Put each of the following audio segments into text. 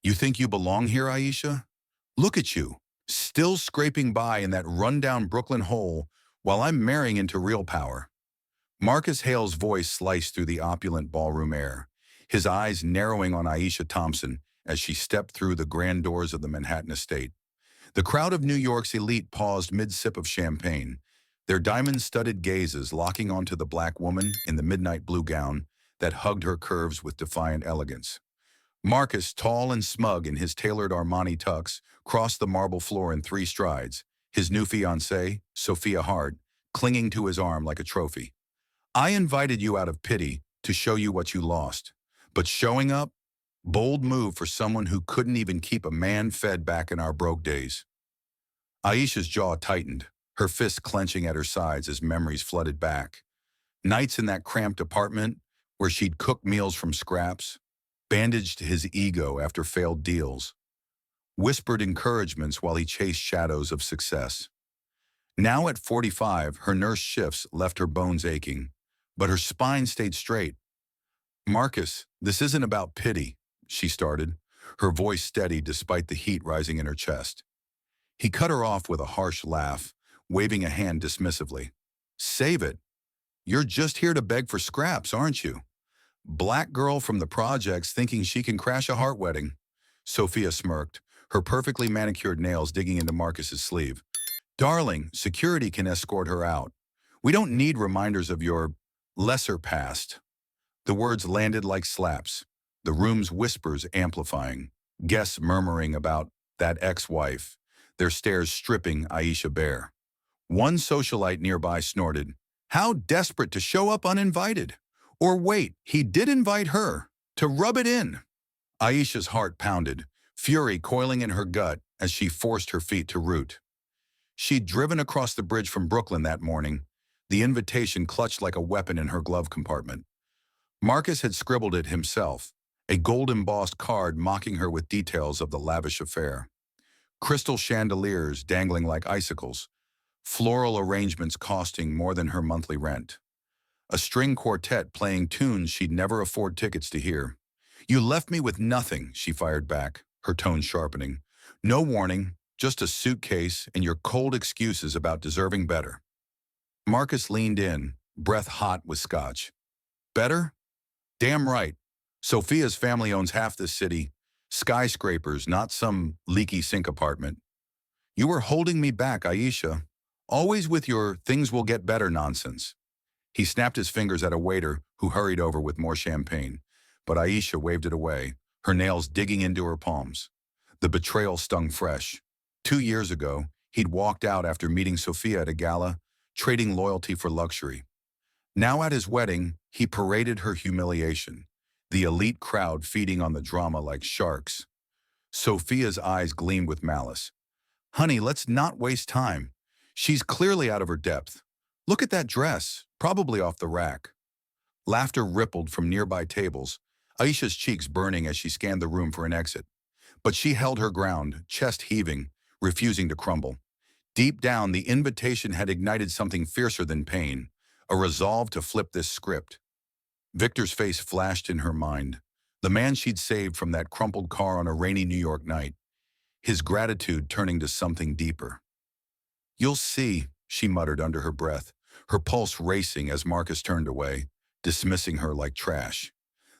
You think you belong here, Aisha? Look at you, still scraping by in that rundown Brooklyn hole while I'm marrying into real power. Marcus Hale's voice sliced through the opulent ballroom air, his eyes narrowing on Aisha Thompson as she stepped through the grand doors of the Manhattan estate. The crowd of New York's elite paused mid-sip of champagne, their diamond-studded gazes locking onto the black woman in the midnight blue gown that hugged her curves with defiant elegance. Marcus, tall and smug in his tailored Armani tux, crossed the marble floor in 3 strides, his new fiancée, Sophia Hart, clinging to his arm like a trophy. I invited you out of pity to show you what you lost. But showing up? Bold move for someone who couldn't even keep a man fed back in our broke days. Aisha's jaw tightened, her fists clenching at her sides as memories flooded back. Nights in that cramped apartment where she'd cook meals from scraps, bandaged his ego after failed deals, whispered encouragements while he chased shadows of success. Now at 45, her nurse shifts left her bones aching, but her spine stayed straight. Marcus, this isn't about pity, she started, her voice steady despite the heat rising in her chest. He cut her off with a harsh laugh, waving a hand dismissively. Save it. You're just here to beg for scraps, aren't you? Black girl from the projects thinking she can crash a heart wedding. Sophia smirked, her perfectly manicured nails digging into Marcus's sleeve. Darling, security can escort her out. We don't need reminders of your lesser past. The words landed like slaps, the room's whispers amplifying, guests murmuring about that ex-wife, their stares stripping Aisha bare. One socialite nearby snorted, how desperate to show up uninvited. Or wait, he did invite her, to rub it in. Aisha's heart pounded, fury coiling in her gut as she forced her feet to root. She'd driven across the bridge from Brooklyn that morning, the invitation clutched like a weapon in her glove compartment. Marcus had scribbled it himself, a gold-embossed card mocking her with details of the lavish affair. Crystal chandeliers dangling like icicles, floral arrangements costing more than her monthly rent. A string quartet playing tunes she'd never afford tickets to hear. You left me with nothing, she fired back, her tone sharpening. No warning, just a suitcase and your cold excuses about deserving better. Marcus leaned in, breath hot with scotch. Better? Damn right. Sophia's family owns half this city. Skyscrapers, not some leaky sink apartment. You were holding me back, Aisha. Always with your things will get better nonsense. He snapped his fingers at a waiter who hurried over with more champagne, but Aisha waved it away, her nails digging into her palms. The betrayal stung fresh. 2 years ago, he'd walked out after meeting Sophia at a gala, trading loyalty for luxury. Now at his wedding, he paraded her humiliation, the elite crowd feeding on the drama like sharks. Sophia's eyes gleamed with malice. Honey, let's not waste time. She's clearly out of her depth. Look at that dress, probably off the rack. Laughter rippled from nearby tables, Aisha's cheeks burning as she scanned the room for an exit. But she held her ground, chest heaving, refusing to crumble. Deep down, the invitation had ignited something fiercer than pain, a resolve to flip this script. Victor's face flashed in her mind, the man she'd saved from that crumpled car on a rainy New York night, his gratitude turning to something deeper. You'll see, she muttered under her breath, her pulse racing as Marcus turned away, dismissing her like trash.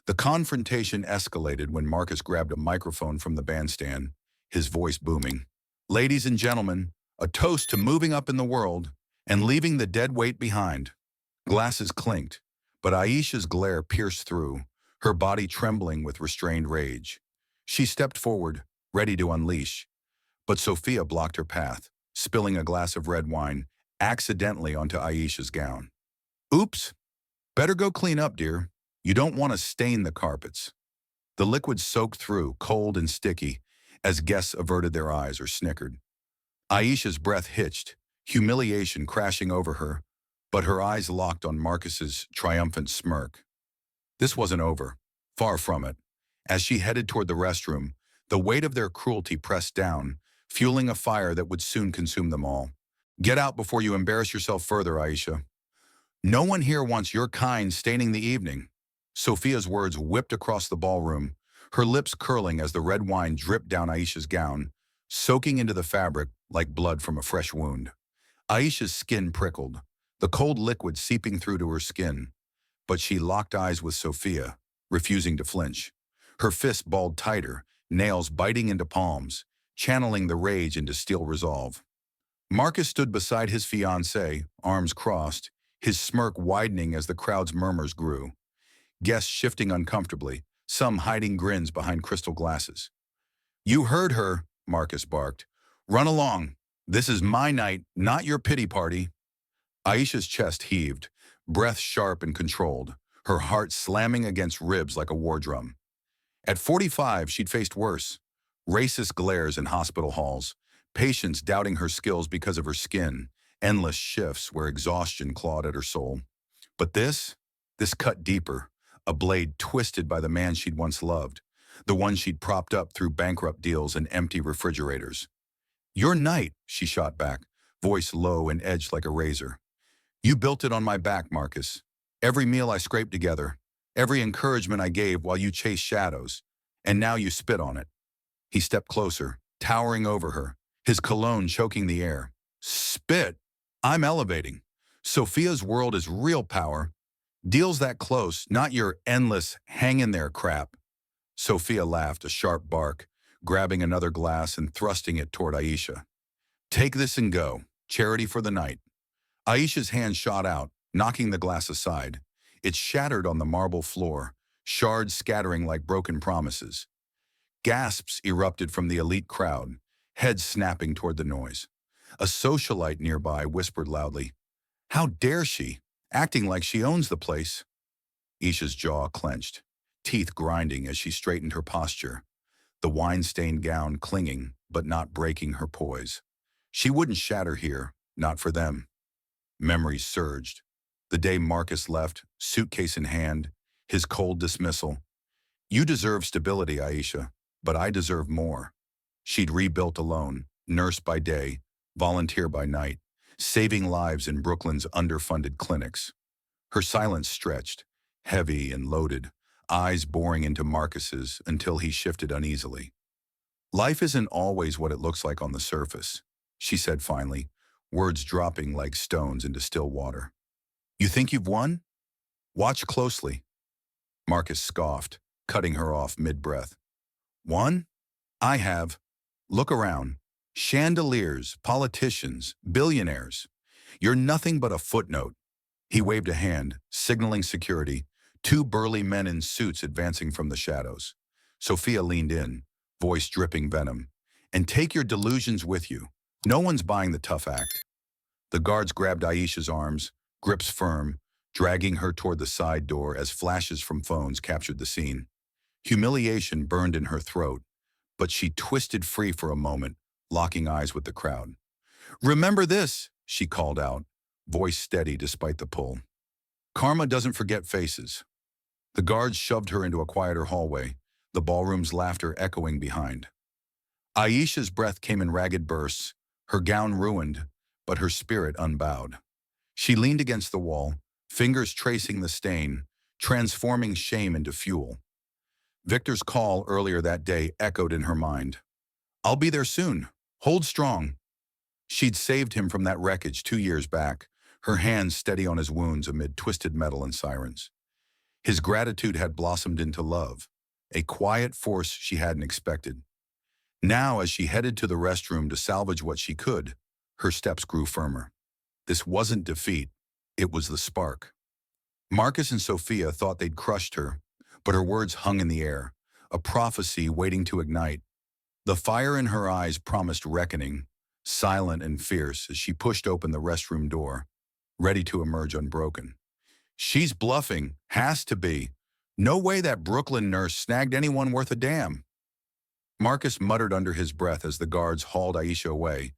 The confrontation escalated when Marcus grabbed a microphone from the bandstand, his voice booming. Ladies and gentlemen, a toast to moving up in the world and leaving the dead weight behind. Glasses clinked, but Aisha's glare pierced through, her body trembling with restrained rage. She stepped forward, ready to unleash, but Sophia blocked her path, spilling a glass of red wine accidentally onto Aisha's gown. Oops, better go clean up, dear. You don't want to stain the carpets. The liquid soaked through, cold and sticky, as guests averted their eyes or snickered. Aisha's breath hitched, humiliation crashing over her, but her eyes locked on Marcus's triumphant smirk. This wasn't over, far from it. As she headed toward the restroom, the weight of their cruelty pressed down, fueling a fire that would soon consume them all. Get out before you embarrass yourself further, Aisha. No one here wants your kind staining the evening. Sophia's words whipped across the ballroom, her lips curling as the red wine dripped down Aisha's gown, soaking into the fabric like blood from a fresh wound. Aisha's skin prickled, the cold liquid seeping through to her skin, but she locked eyes with Sophia, refusing to flinch. Her fist balled tighter, nails biting into palms, channeling the rage into steel resolve. Marcus stood beside his fiancée, arms crossed, his smirk widening as the crowd's murmurs grew. Guests shifting uncomfortably, some hiding grins behind crystal glasses. "You heard her," Marcus barked. "Run along. This is my night, not your pity party." Aisha's chest heaved, breath sharp and controlled, her heart slamming against ribs like a war drum. At 45, she'd faced worse. Racist glares in hospital halls, patients doubting her skills because of her skin, endless shifts where exhaustion clawed at her soul. But this cut deeper, a blade twisted by the man she'd once loved, the one she'd propped up through bankrupt deals and empty refrigerators. "Your night," she shot back, voice low and edged like a razor. "You built it on my back, Marcus. Every meal I scraped together, every encouragement I gave while you chased shadows, and now you spit on it." He stepped closer, towering over her, his cologne choking the air. "Spit? I'm elevating. Sophia's world is real power. Deals that close, not your endless hang-in-there crap." Sophia laughed, a sharp bark, grabbing another glass and thrusting it toward Aisha. "Take this and go. Charity for the night." Aisha's hand shot out, knocking the glass aside. It shattered on the marble floor, shards scattering like broken promises. Gasps erupted from the elite crowd, heads snapping toward the noise. A socialite nearby whispered loudly, "How dare she, acting like she owns the place." Aisha's jaw clenched, teeth grinding as she straightened her posture, the wine-stained gown clinging but not breaking her poise. She wouldn't shatter here, not for them. Memories surged. The day Marcus left, suitcase in hand, his cold dismissal. "You deserve stability, Aisha, but I deserve more." She'd rebuilt alone, nurse by day, volunteer by night, saving lives in Brooklyn's underfunded clinics. Her silence stretched, heavy and loaded, eyes boring into Marcus's until he shifted uneasily. "Life isn't always what it looks like on the surface," she said finally, words dropping like stones into still water. "You think you've won? Watch closely." Marcus scoffed, cutting her off mid-breath. "Won? I have. Look around. Chandeliers, politicians, billionaires. You're nothing but a footnote." He waved a hand, signaling security, two burly men in suits advancing from the shadows. Sophia leaned in, voice dripping venom. "And take your delusions with you. No one's buying the tough act." The guards grabbed Aisha's arms, grips firm, dragging her toward the side door as flashes from phones captured the scene. Humiliation burned in her throat, but she twisted free for a moment, locking eyes with the crowd. "Remember this," she called out, voice steady despite the pull. "Karma doesn't forget faces." The guards shoved her into a quieter hallway, the ballroom's laughter echoing behind. Aisha's breath came in ragged bursts, her gown ruined, but her spirit unbowed. She leaned against the wall, fingers tracing the stain, transforming shame into fuel. Victor's call earlier that day echoed in her mind. "I'll be there soon. Hold strong." She'd saved him from that wreckage 2 years back, her hands steady on his wounds amid twisted metal and sirens. His gratitude had blossomed into love, a quiet force she hadn't expected. Now, as she headed to the restroom to salvage what she could, her steps grew firmer. This wasn't defeat, it was the spark. Marcus and Sophia thought they'd crushed her, but her words hung in the air, a prophecy waiting to ignite. The fire in her eyes promised reckoning, silent and fierce as she pushed open the restroom door, ready to emerge unbroken. "She's bluffing, has to be. No way that Brooklyn nurse snagged anyone worth a damn." Marcus muttered under his breath as the guards hauled Aisha away,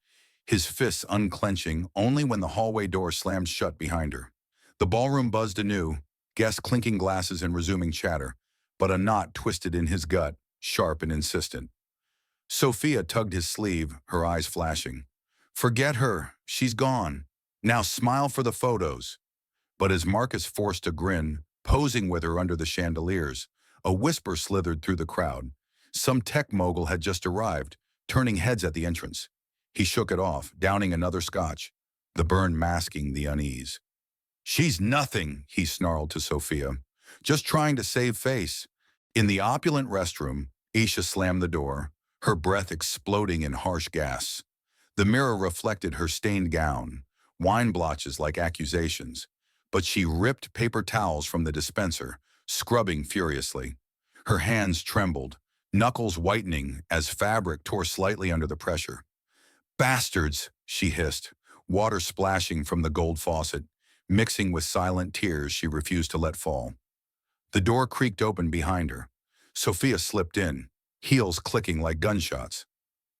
his fists unclenching only when the hallway door slammed shut behind her. The ballroom buzzed anew, guests clinking glasses and resuming chatter, but a knot twisted in his gut, sharp and insistent. Sophia tugged his sleeve, her eyes flashing. "Forget her, she's gone. Now smile for the photos." But as Marcus forced a grin, posing with her under the chandeliers, A whisper slithered through the crowd. Some tech mogul had just arrived, turning heads at the entrance. He shook it off, downing another scotch, the burn masking the unease. "She's nothing," he snarled to Sophia. "Just trying to save face." In the opulent restroom, Aisha slammed the door, her breath exploding in harsh gasps. The mirror reflected her stained gown, wine blotches like accusations, but she ripped paper towels from the dispenser, scrubbing furiously. Her hands trembled, knuckles whitening as fabric tore slightly under the pressure. "Bastards," she hissed, water splashing from the gold faucet, mixing with silent tears she refused to let fall. The door creaked open behind her. Sophia slipped in, heels clicking like gunshots.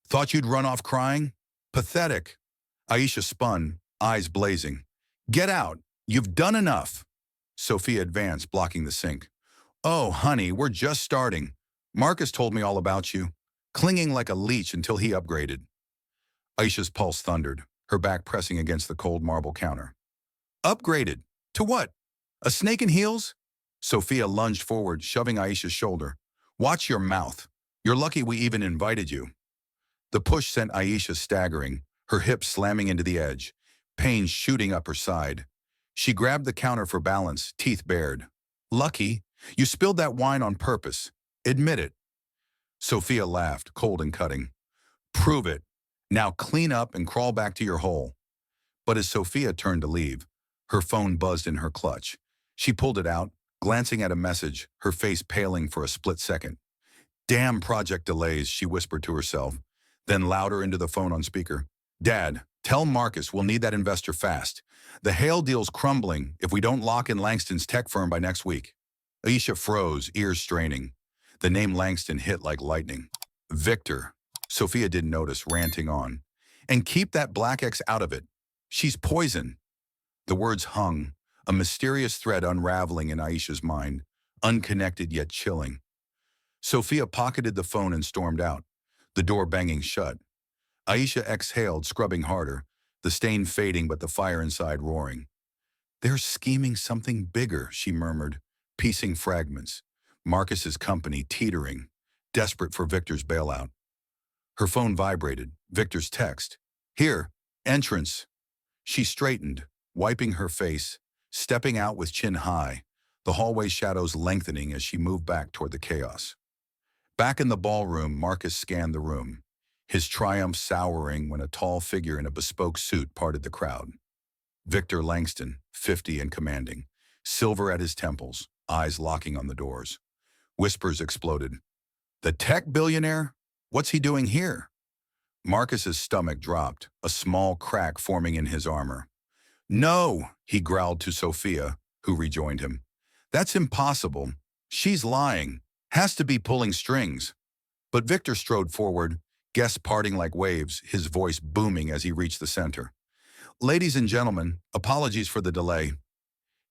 "Thought you'd run off crying? Pathetic." Aisha spun, eyes blazing. "Get out! You've done enough!" Sophia advanced, blocking the sink. "Oh, honey, we're just starting. Marcus told me all about you, clinging like a leech until he upgraded." Aisha's pulse thundered, her back pressing against the cold marble counter. "Upgraded? To what? A snake in heels?" Sophia lunged forward, shoving Aisha's shoulder. "Watch your mouth. You're lucky we even invited you." The push sent Aisha staggering, her hips slamming into the edge, pain shooting up her side. She grabbed the counter for balance, teeth bared. "Lucky? You spilled that wine on purpose. Admit it." Sophia laughed, cold and cutting. "Prove it. Now clean up and crawl back to your hole." But as Sophia turned to leave, her phone buzzed in her clutch. She pulled it out, glancing at a message, her face paling for a split second. "Damn project delays," she whispered to herself, then louder into the phone on speaker. "Dad, tell Marcus we'll need that investor fast. The Hale deal's crumbling if we don't lock in Langston's tech firm by next week." Aisha froze, ears straining. The name Langston hit like lightning. "Victor," Sophia didn't notice, ranting on. "And keep that black X out of it. She's poison." The words hung, a mysterious thread unraveling in Aisha's mind, unconnected yet chilling. Sophia pocketed the phone and stormed out, the door banging shut. Aisha exhaled, scrubbing harder, the stain fading but the fire inside roaring. "They're scheming something bigger," she murmured, piecing fragments. Marcus's company teetering, desperate for Victor's bailout. Her phone vibrated, Victor's text. "Here, entrance." She straightened, wiping her face, stepping out with chin high, the hallway shadows lengthening as she moved back toward the chaos. Back in the ballroom, Marcus scanned the room, his triumph souring when a tall figure in a bespoke suit parted the crowd. Victor Langston, 50 and commanding, silver at his temples, eyes locking on the doors. Whispers exploded. "The tech billionaire? What's he doing here?" Marcus's stomach dropped, a small crack forming in his armor. "No," he growled to Sophia, who rejoined him. "That's impossible. She's lying. Has to be pulling strings." But Victor strode forward, guests parting like waves, his voice booming as he reached the center. "Ladies and gentlemen, apologies for the delay."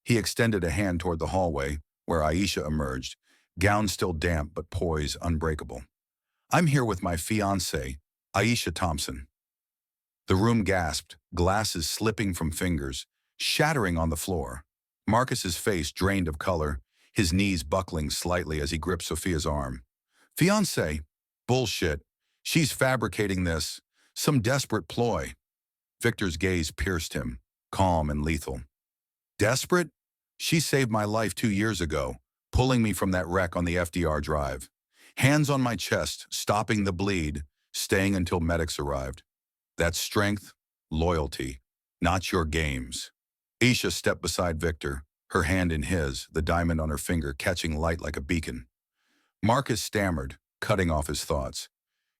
He extended a hand toward the hallway, where Aisha emerged, gown still damp but poise unbreakable. "I'm here with my fiancée, Aisha Thompson." The room gasped, glasses slipping from fingers, shattering on the floor. Marcus's face drained of color, his knees buckling slightly as he gripped Sophia's arm. "Fiancé? Bullshit. She's fabricating this. Some desperate ploy." Victor's gaze pierced him, calm and lethal. "Desperate? She saved my life 2 years ago, pulling me from that wreck on the FDR drive. Hands on my chest, stopping the bleed, staying until medics arrived. That's strength, loyalty, not your games." Aisha stepped beside Victor, her hand in his, the diamond on her finger catching light like a beacon. Marcus stammered, cutting off his thoughts.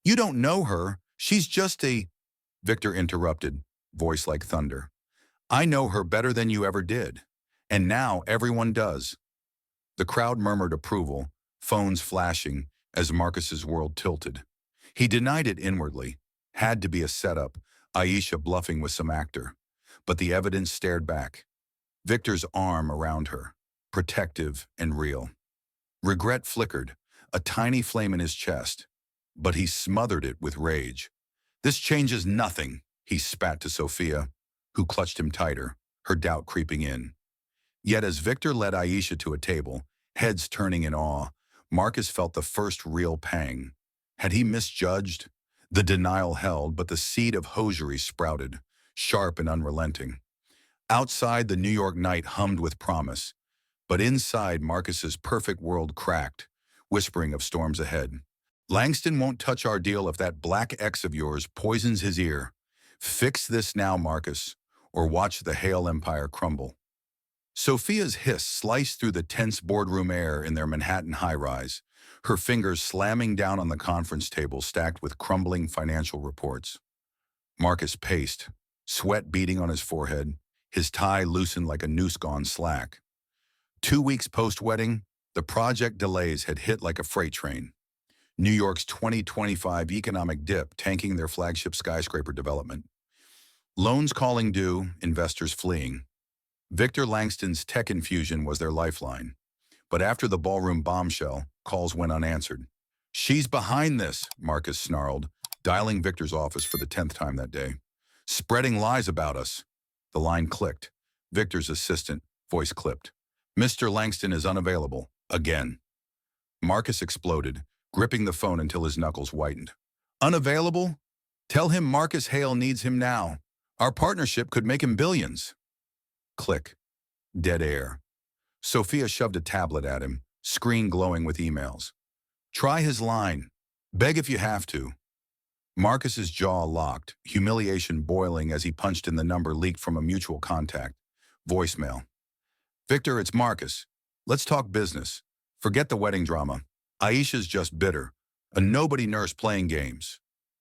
"You don't know her. She's just a—" Victor interrupted, voice like thunder. "I know her better than you ever did. And now everyone does." The crowd murmured approval, phones flashing as Marcus's world tilted. He denied it inwardly. Had to be a setup, Aisha bluffing with some actor. But the evidence stared back. Victor's arm around her, protective and real. Regret flickered, a tiny flame in his chest. But he smothered it with rage. "This changes nothing," he spat to Sophia, who clutched him tighter, her doubt creeping in. Yet as Victor led Aisha to a table, heads turning in awe, Marcus felt the first real pang. Had he misjudged? The denial held, but the seed of hosiery sprouted, sharp and unrelenting. Outside, the New York night hummed with promise, but inside, Marcus's perfect world cracked, whispering of storms ahead. Langston won't touch our deal if that black X of yours poisons his ear. Fix this now, Marcus, or watch the Hale Empire crumble. Sophia's hiss sliced through the tense boardroom air in their Manhattan high-rise, her fingers slamming down on the conference table stacked with crumbling financial reports. Marcus paced, sweat beading on his forehead, his tie loosened like a noose gone slack. 2 weeks post-wedding, the project delays had hit like a freight train. New York's 2025 economic dip tanking their flagship skyscraper development. Loans calling due, investors fleeing. Victor Langston's tech infusion was their lifeline. But after the ballroom bombshell, calls went unanswered. "She's behind this," Marcus snarled, dialing Victor's office for the 10th time that day. "Spreading lies about us." The line clicked. Victor's assistant, voice clipped. "Mr. Langston is unavailable. Again." Marcus exploded, gripping the phone until his knuckles whitened. "Unavailable? Tell him Marcus Hale needs him now. Our partnership could make him billions." Click. Dead air. Sophia shoved a tablet at him, screen glowing with emails. "Try his line. Beg if you have to." Marcus's jaw locked, humiliation boiling as he punched in the number leaked from a mutual contact. Voicemail. "Victor, it's Marcus. Let's talk business. Forget the wedding drama. Aisha's just bitter. A nobody nurse playing games."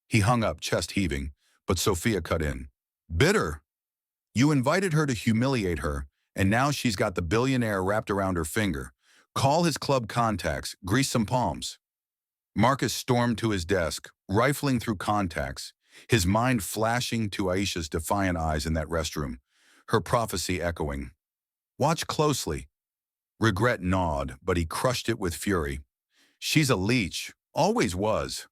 He hung up, chest heaving, but Sophia cut in. "Bitter? You invited her to humiliate her, and now she's got the billionaire wrapped around her finger. Call his club contacts, grease some palms." Marcus stormed to his desk, rifling through contacts, his mind flashing to Aisha's defiant eyes in that restroom, her prophecy echoing. "Watch closely." Regret gnawed, but he crushed it with fury. "She's a leech, always was.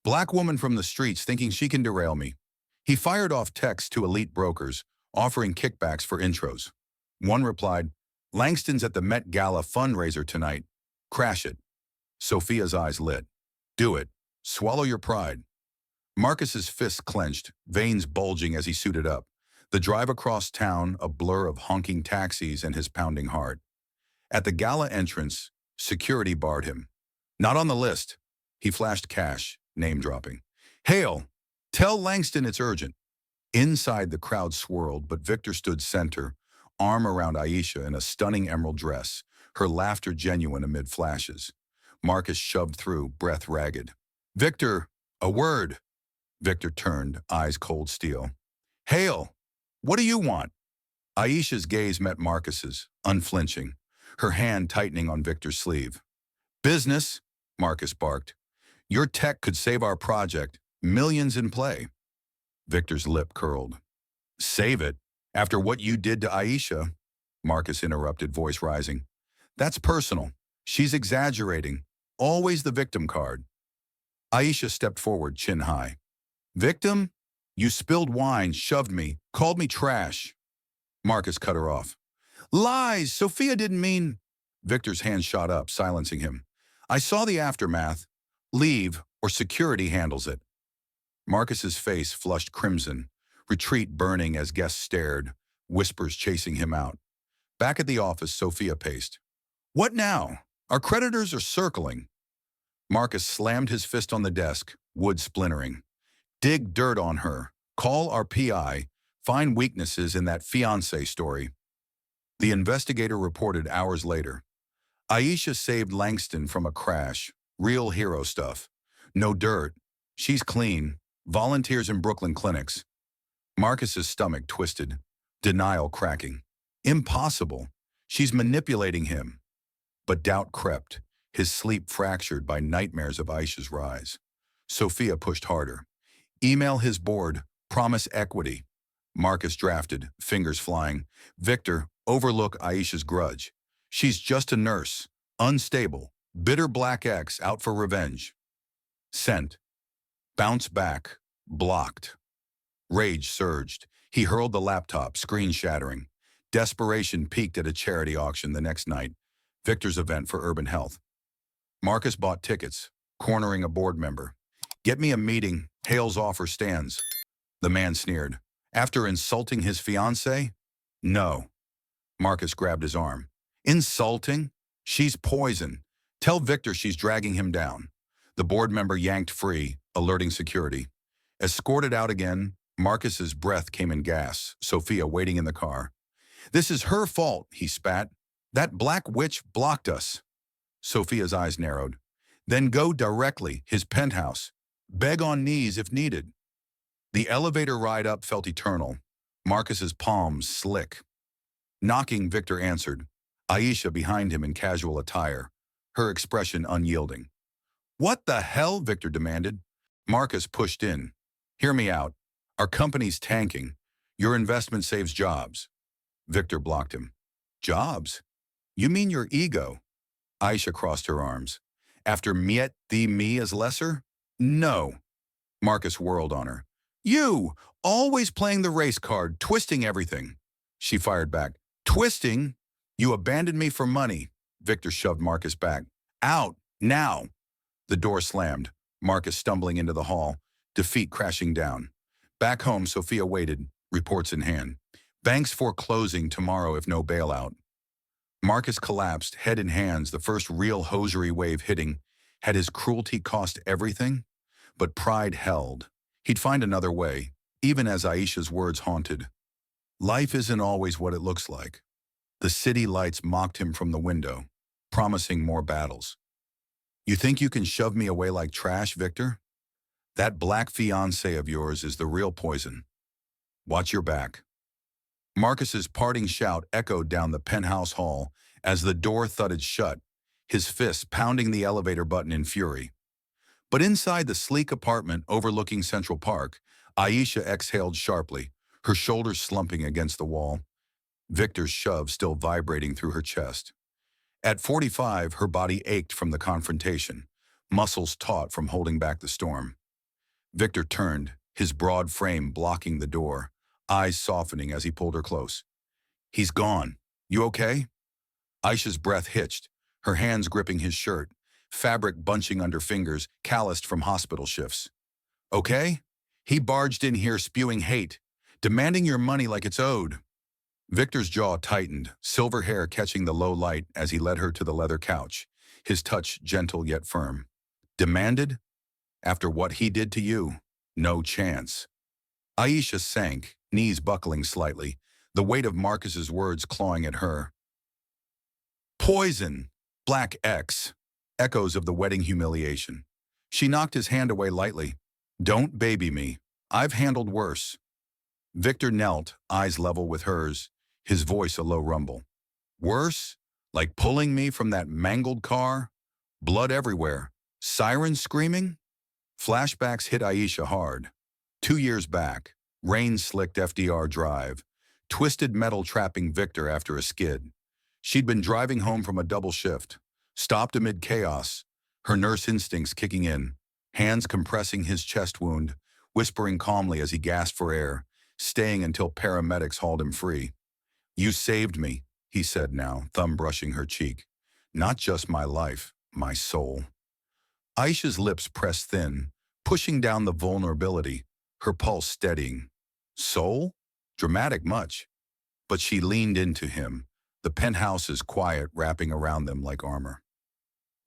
Black woman from the streets thinking she can derail me." He fired off texts to elite brokers, offering kickbacks for intros. One replied, "Langston's at the Met Gala fundraiser tonight. Crash it." Sophia's eyes lit. "Do it. Swallow your pride." Marcus's fists clenched, veins bulging as he suited up. The drive across town, a blur of honking taxis and his pounding heart. At the gala entrance, security barred him. "Not on the list." He flashed cash, name-dropping. "Hale, tell Langston it's urgent." Inside, the crowd swirled, but Victor stood center, arm around Aisha in a stunning emerald dress, her laughter genuine amid flashes. Marcus shoved through, breath ragged. "Victor, a word." Victor turned, eyes cold steel. "Hale, what do you want?" Aisha's gaze met Marcus's, unflinching, her hand tightening on Victor's sleeve. "Business," Marcus barked. "Your tech could save our project, millions in play." Victor's lip curled. "Save it? After what you did to Aisha?" Marcus interrupted, voice rising. "That's personal. She's exaggerating. Always the victim card." Aisha stepped forward, chin high. "Victim? You spilled wine, shoved me, called me trash." Marcus cut her off. "Lies! Sophia didn't mean—" Victor's hand shot up, silencing him. "I saw the aftermath. Leave, or security handles it." Marcus's face flushed crimson, retreat burning as guests stared, whispers chasing him out. Back at the office, Sophia paced. "What now? Our creditors are circling." Marcus slammed his fist on the desk, wood splintering. "Dig dirt on her. Call our PI. Find weaknesses in that fiancé story." The investigator reported hours later. "Aisha saved Langston from a crash. Real hero stuff. No dirt. She's clean. Volunteers in Brooklyn clinics." Marcus's stomach twisted, denial cracking. "Impossible. She's manipulating him." But doubt crept, his sleep fractured by nightmares of Aisha's rise. Sophia pushed harder. "Email his board. Promise equity." Marcus drafted, fingers flying. "Victor, overlook Aisha's grudge. She's just a nurse. Unstable. Bitter black X out for revenge." Sent. Bounce back. Blocked. Rage surged. He hurled the laptop, screen shattering. Desperation peaked at a charity auction the next night, Victor's event for urban health. Marcus bought tickets, cornering a board member. Get me a meeting. Hale's offer stands. The man sneered. After insulting his fiancée? No. Marcus grabbed his arm. Insulting? She's poison. Tell Victor she's dragging him down. The board member yanked free, alerting security. Escorted out again, Marcus's breath came in gas, Sophia waiting in the car. This is her fault, he spat. That black witch blocked us. Sophia's eyes narrowed. Then go directly, his penthouse. Beg on knees if needed. The elevator ride up felt eternal. Marcus's palms slick. Knocking, Victor answered. Aisha behind him in casual attire, her expression unyielding. What the hell? Victor demanded. Marcus pushed in. Hear me out. Our company's tanking. Your investment saves jobs. Victor blocked him. Jobs? You mean your ego? Aisha crossed her arms. After Miet thee me as lesser? No. Marcus whirled on her. You! Always playing the race card, twisting everything. She fired back. Twisting? You abandoned me for money. Victor shoved Marcus back. Out! Now! The door slammed, Marcus stumbling into the hall, defeat crashing down. Back home, Sophia waited, reports in hand. Banks foreclosing tomorrow if no bailout. Marcus collapsed, head in hands, the first real hosiery wave hitting. Had his cruelty cost everything? But pride held. He'd find another way, even as Aisha's words haunted. Life isn't always what it looks like. The city lights mocked him from the window, promising more battles. You think you can shove me away like trash, Victor? That black fiancé of yours is the real poison. Watch your back. Marcus's parting shout echoed down the penthouse hall as the door thudded shut, his fists pounding the elevator button in fury. But inside the sleek apartment overlooking Central Park, Aisha exhaled sharply, her shoulders slumping against the wall, Victor's shove still vibrating through her chest. At 45, her body ached from the confrontation, muscles taut from holding back the storm. Victor turned, his broad frame blocking the door, eyes softening as he pulled her close. He's gone. You okay? Aisha's breath hitched, her hands gripping his shirt, fabric bunching under fingers, calloused from hospital shifts. Okay? He barged in here spewing hate, demanding your money like it's owed. Victor's jaw tightened, silver hair catching the low light as he led her to the leather couch, his touch gentle yet firm. Demanded? After what he did to you? No chance. Aisha sank, knees buckling slightly, the weight of Marcus's words clawing at her. Poison! Black X! Echoes of the wedding humiliation. She knocked his hand away lightly. Don't baby me. I've handled worse. Victor knelt, eyes level with hers, his voice a low rumble. Worse? Like pulling me from that mangled car? Blood everywhere. Sirens screaming? Flashbacks hit Aisha hard. 2 years back, rain-slicked FDR Drive, twisted metal trapping Victor after a skid. She'd been driving home from a double shift, stopped amid chaos, her nurse instincts kicking in, hands compressing his chest wound, whispering calmly as he gasped for air, staying until paramedics hauled him free. You saved me, he said now, thumb brushing her cheek. Not just my life, my soul. Aisha's lips pressed thin, pushing down the vulnerability, her pulse steadying. Soul? Dramatic much. But she leaned into him, the penthouse's quiet wrapping around them like armor.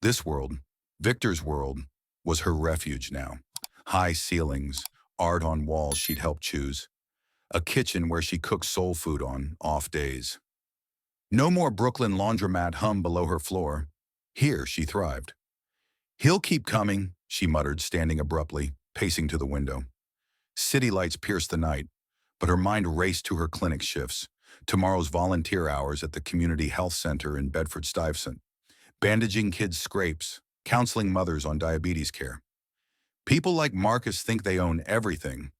This world, Victor's world, was her refuge now. High ceilings, art on walls she'd helped choose. A kitchen where she cooked soul food on off days. No more Brooklyn laundromat hum below her floor. Here she thrived. He'll keep coming, she muttered, standing abruptly, pacing to the window. City lights pierced the night, but her mind raced to her clinic shifts, tomorrow's volunteer hours at the Community Health Center in Bedford-Stuyvesant, bandaging kids' scrapes, counseling mothers on diabetes care. People like Marcus think they own everything.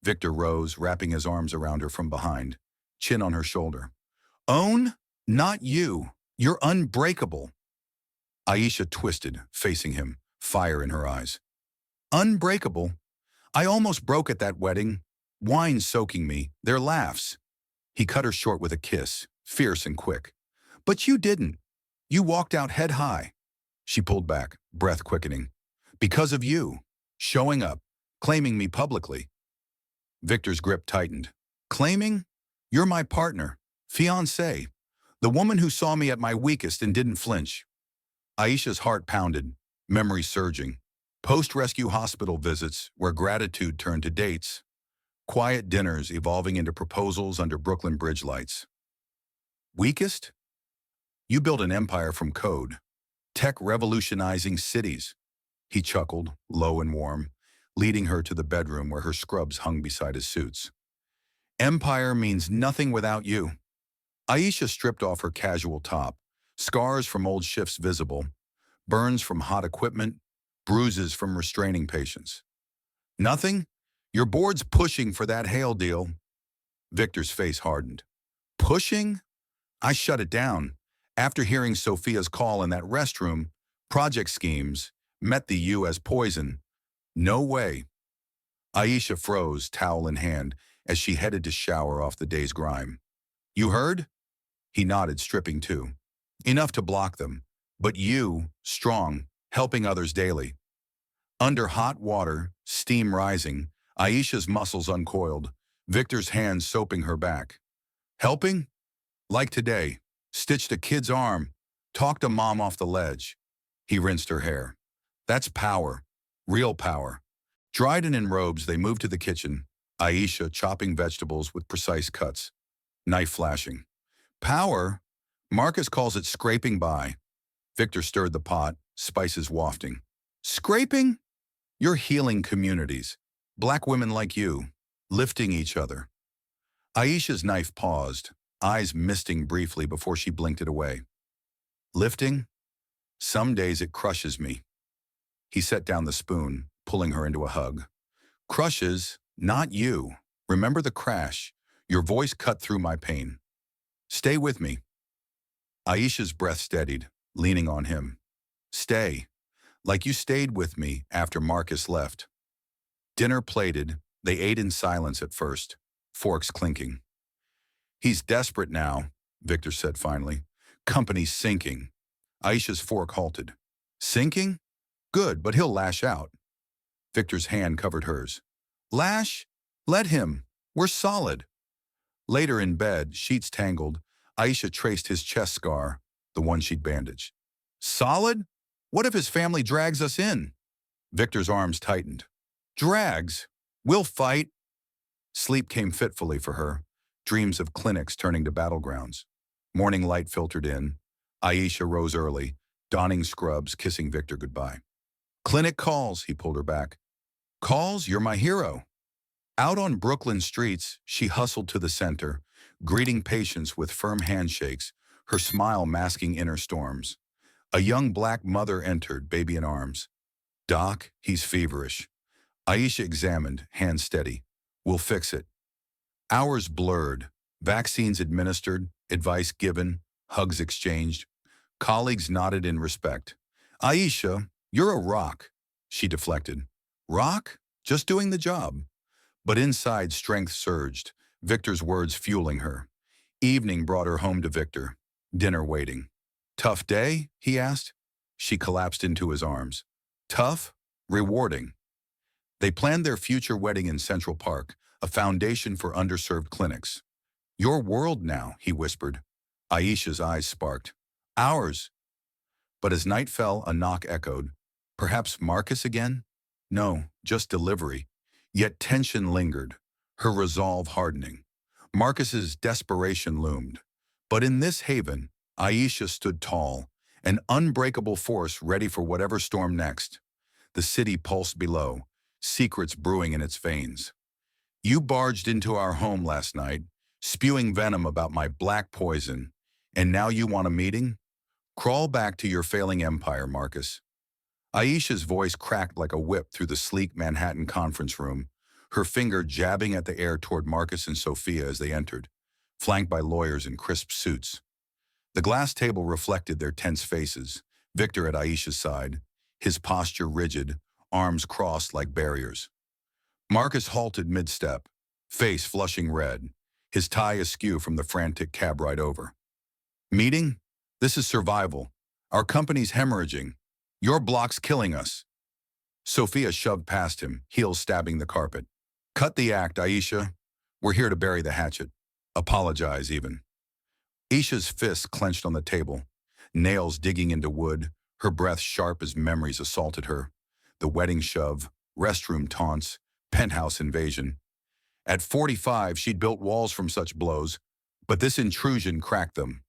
Victor rose, wrapping his arms around her from behind, chin on her shoulder. Own? Not you. You're unbreakable. Aisha twisted, facing him, fire in her eyes. Unbreakable? I almost broke at that wedding. Wine soaking me, their laughs. He cut her short with a kiss, fierce and quick. But you didn't. You walked out head high. She pulled back, breath quickening. Because of you. Showing up. Claiming me publicly. Victor's grip tightened. Claiming? You're my partner. Fiancé. The woman who saw me at my weakest and didn't flinch. Aisha's heart pounded, memory surging. Post-rescue hospital visits where gratitude turned to dates. Quiet dinners evolving into proposals under Brooklyn bridge lights. Weakest? You built an empire from code. Tech revolutionizing cities. He chuckled, low and warm, leading her to the bedroom where her scrubs hung beside his suits. Empire means nothing without you. Aisha stripped off her casual top, scars from old shifts visible, burns from hot equipment, bruises from restraining patience. Nothing? Your board's pushing for that Hale deal. Victor's face hardened. Pushing? I shut it down. After hearing Sophia's call in that restroom, project schemes, met the U as poison. No way. Aisha froze, towel in hand, as she headed to shower off the day's grime. You heard? He nodded, stripping too. Enough to block them. But you, strong, helping others daily. Under hot water, steam rising, Aisha's muscles uncoiled, Victor's hands soaping her back. Helping? Like today. Stitched a kid's arm. Talked a mom off the ledge. He rinsed her hair. That's power. Real power. Dried and in robes, they moved to the kitchen, Aisha chopping vegetables with precise cuts. Knife flashing. Power? Marcus calls it scraping by. Victor stirred the pot, spices wafting. Scraping? You're healing communities. Black women like you. Lifting each other. Aisha's knife paused, eyes misting briefly before she blinked it away. Lifting? Some days it crushes me. He set down the spoon, pulling her into a hug. Crushes, not you. Remember the crash. Your voice cut through my pain. Stay with me. Aisha's breath steadied, leaning on him. Stay. Like you stayed with me after Marcus left. Dinner plated, they ate in silence at first, forks clinking. He's desperate now, Victor said finally. Company's sinking. Aisha's fork halted. Sinking? Good, but he'll lash out. Victor's hand covered hers. Lash? Let him. We're solid. Later in bed, sheets tangled, Aisha traced his chest scar, the one she'd bandaged. Solid? What if his family drags us in? Victor's arms tightened. Drags? We'll fight. Sleep came fitfully for her, dreams of clinics turning to battlegrounds. Morning light filtered in. Aisha rose early, donning scrubs, kissing Victor goodbye. Clinic calls, he pulled her back. Calls? You're my hero. Out on Brooklyn streets, she hustled to the center, greeting patients with firm handshakes, her smile masking inner storms. A young black mother entered, baby in arms. Doc, he's feverish. Aisha examined, hand steady. We'll fix it. Hours blurred, vaccines administered, advice given, hugs exchanged. Colleagues nodded in respect. Aisha, you're a rock, she deflected. Rock? Just doing the job. But inside, strength surged, Victor's words fueling her. Evening brought her home to Victor. Dinner waiting. Tough day? He asked. She collapsed into his arms. Tough? Rewarding. They planned their future wedding in Central Park, a foundation for underserved clinics. Your world now, he whispered. Aisha's eyes sparked. Ours. But as night fell, a knock echoed. Perhaps Marcus again? No, just delivery. Yet tension lingered, her resolve hardening. Marcus's desperation loomed. But in this haven, Aisha stood tall, an unbreakable force ready for whatever storm next. The city pulsed below, secrets brewing in its veins. You barged into our home last night, spewing venom about my black poison, and now you want a meeting? Crawl back to your failing empire, Marcus. Aisha's voice cracked like a whip through the sleek Manhattan conference room, her finger jabbing at the air toward Marcus and Sophia as they entered, flanked by lawyers in crisp suits. The glass table reflected their tense faces, Victor at Aisha's side, his posture rigid, arms crossed like barriers. Marcus halted mid-step, face flushing red, his tie askew from the frantic cab ride over. Meeting? This is survival. Our company's hemorrhaging. Your block's killing us. Sophia shoved past him, heels stabbing the carpet. Cut the act, Aisha. We're here to bury the hatchet. Apologize, even. Aisha's fists clenched on the table, nails digging into wood, her breath sharp as memories assaulted her. The wedding shove, restroom taunts, penthouse invasion. At 45, she'd built walls from such blows, but this intrusion cracked them.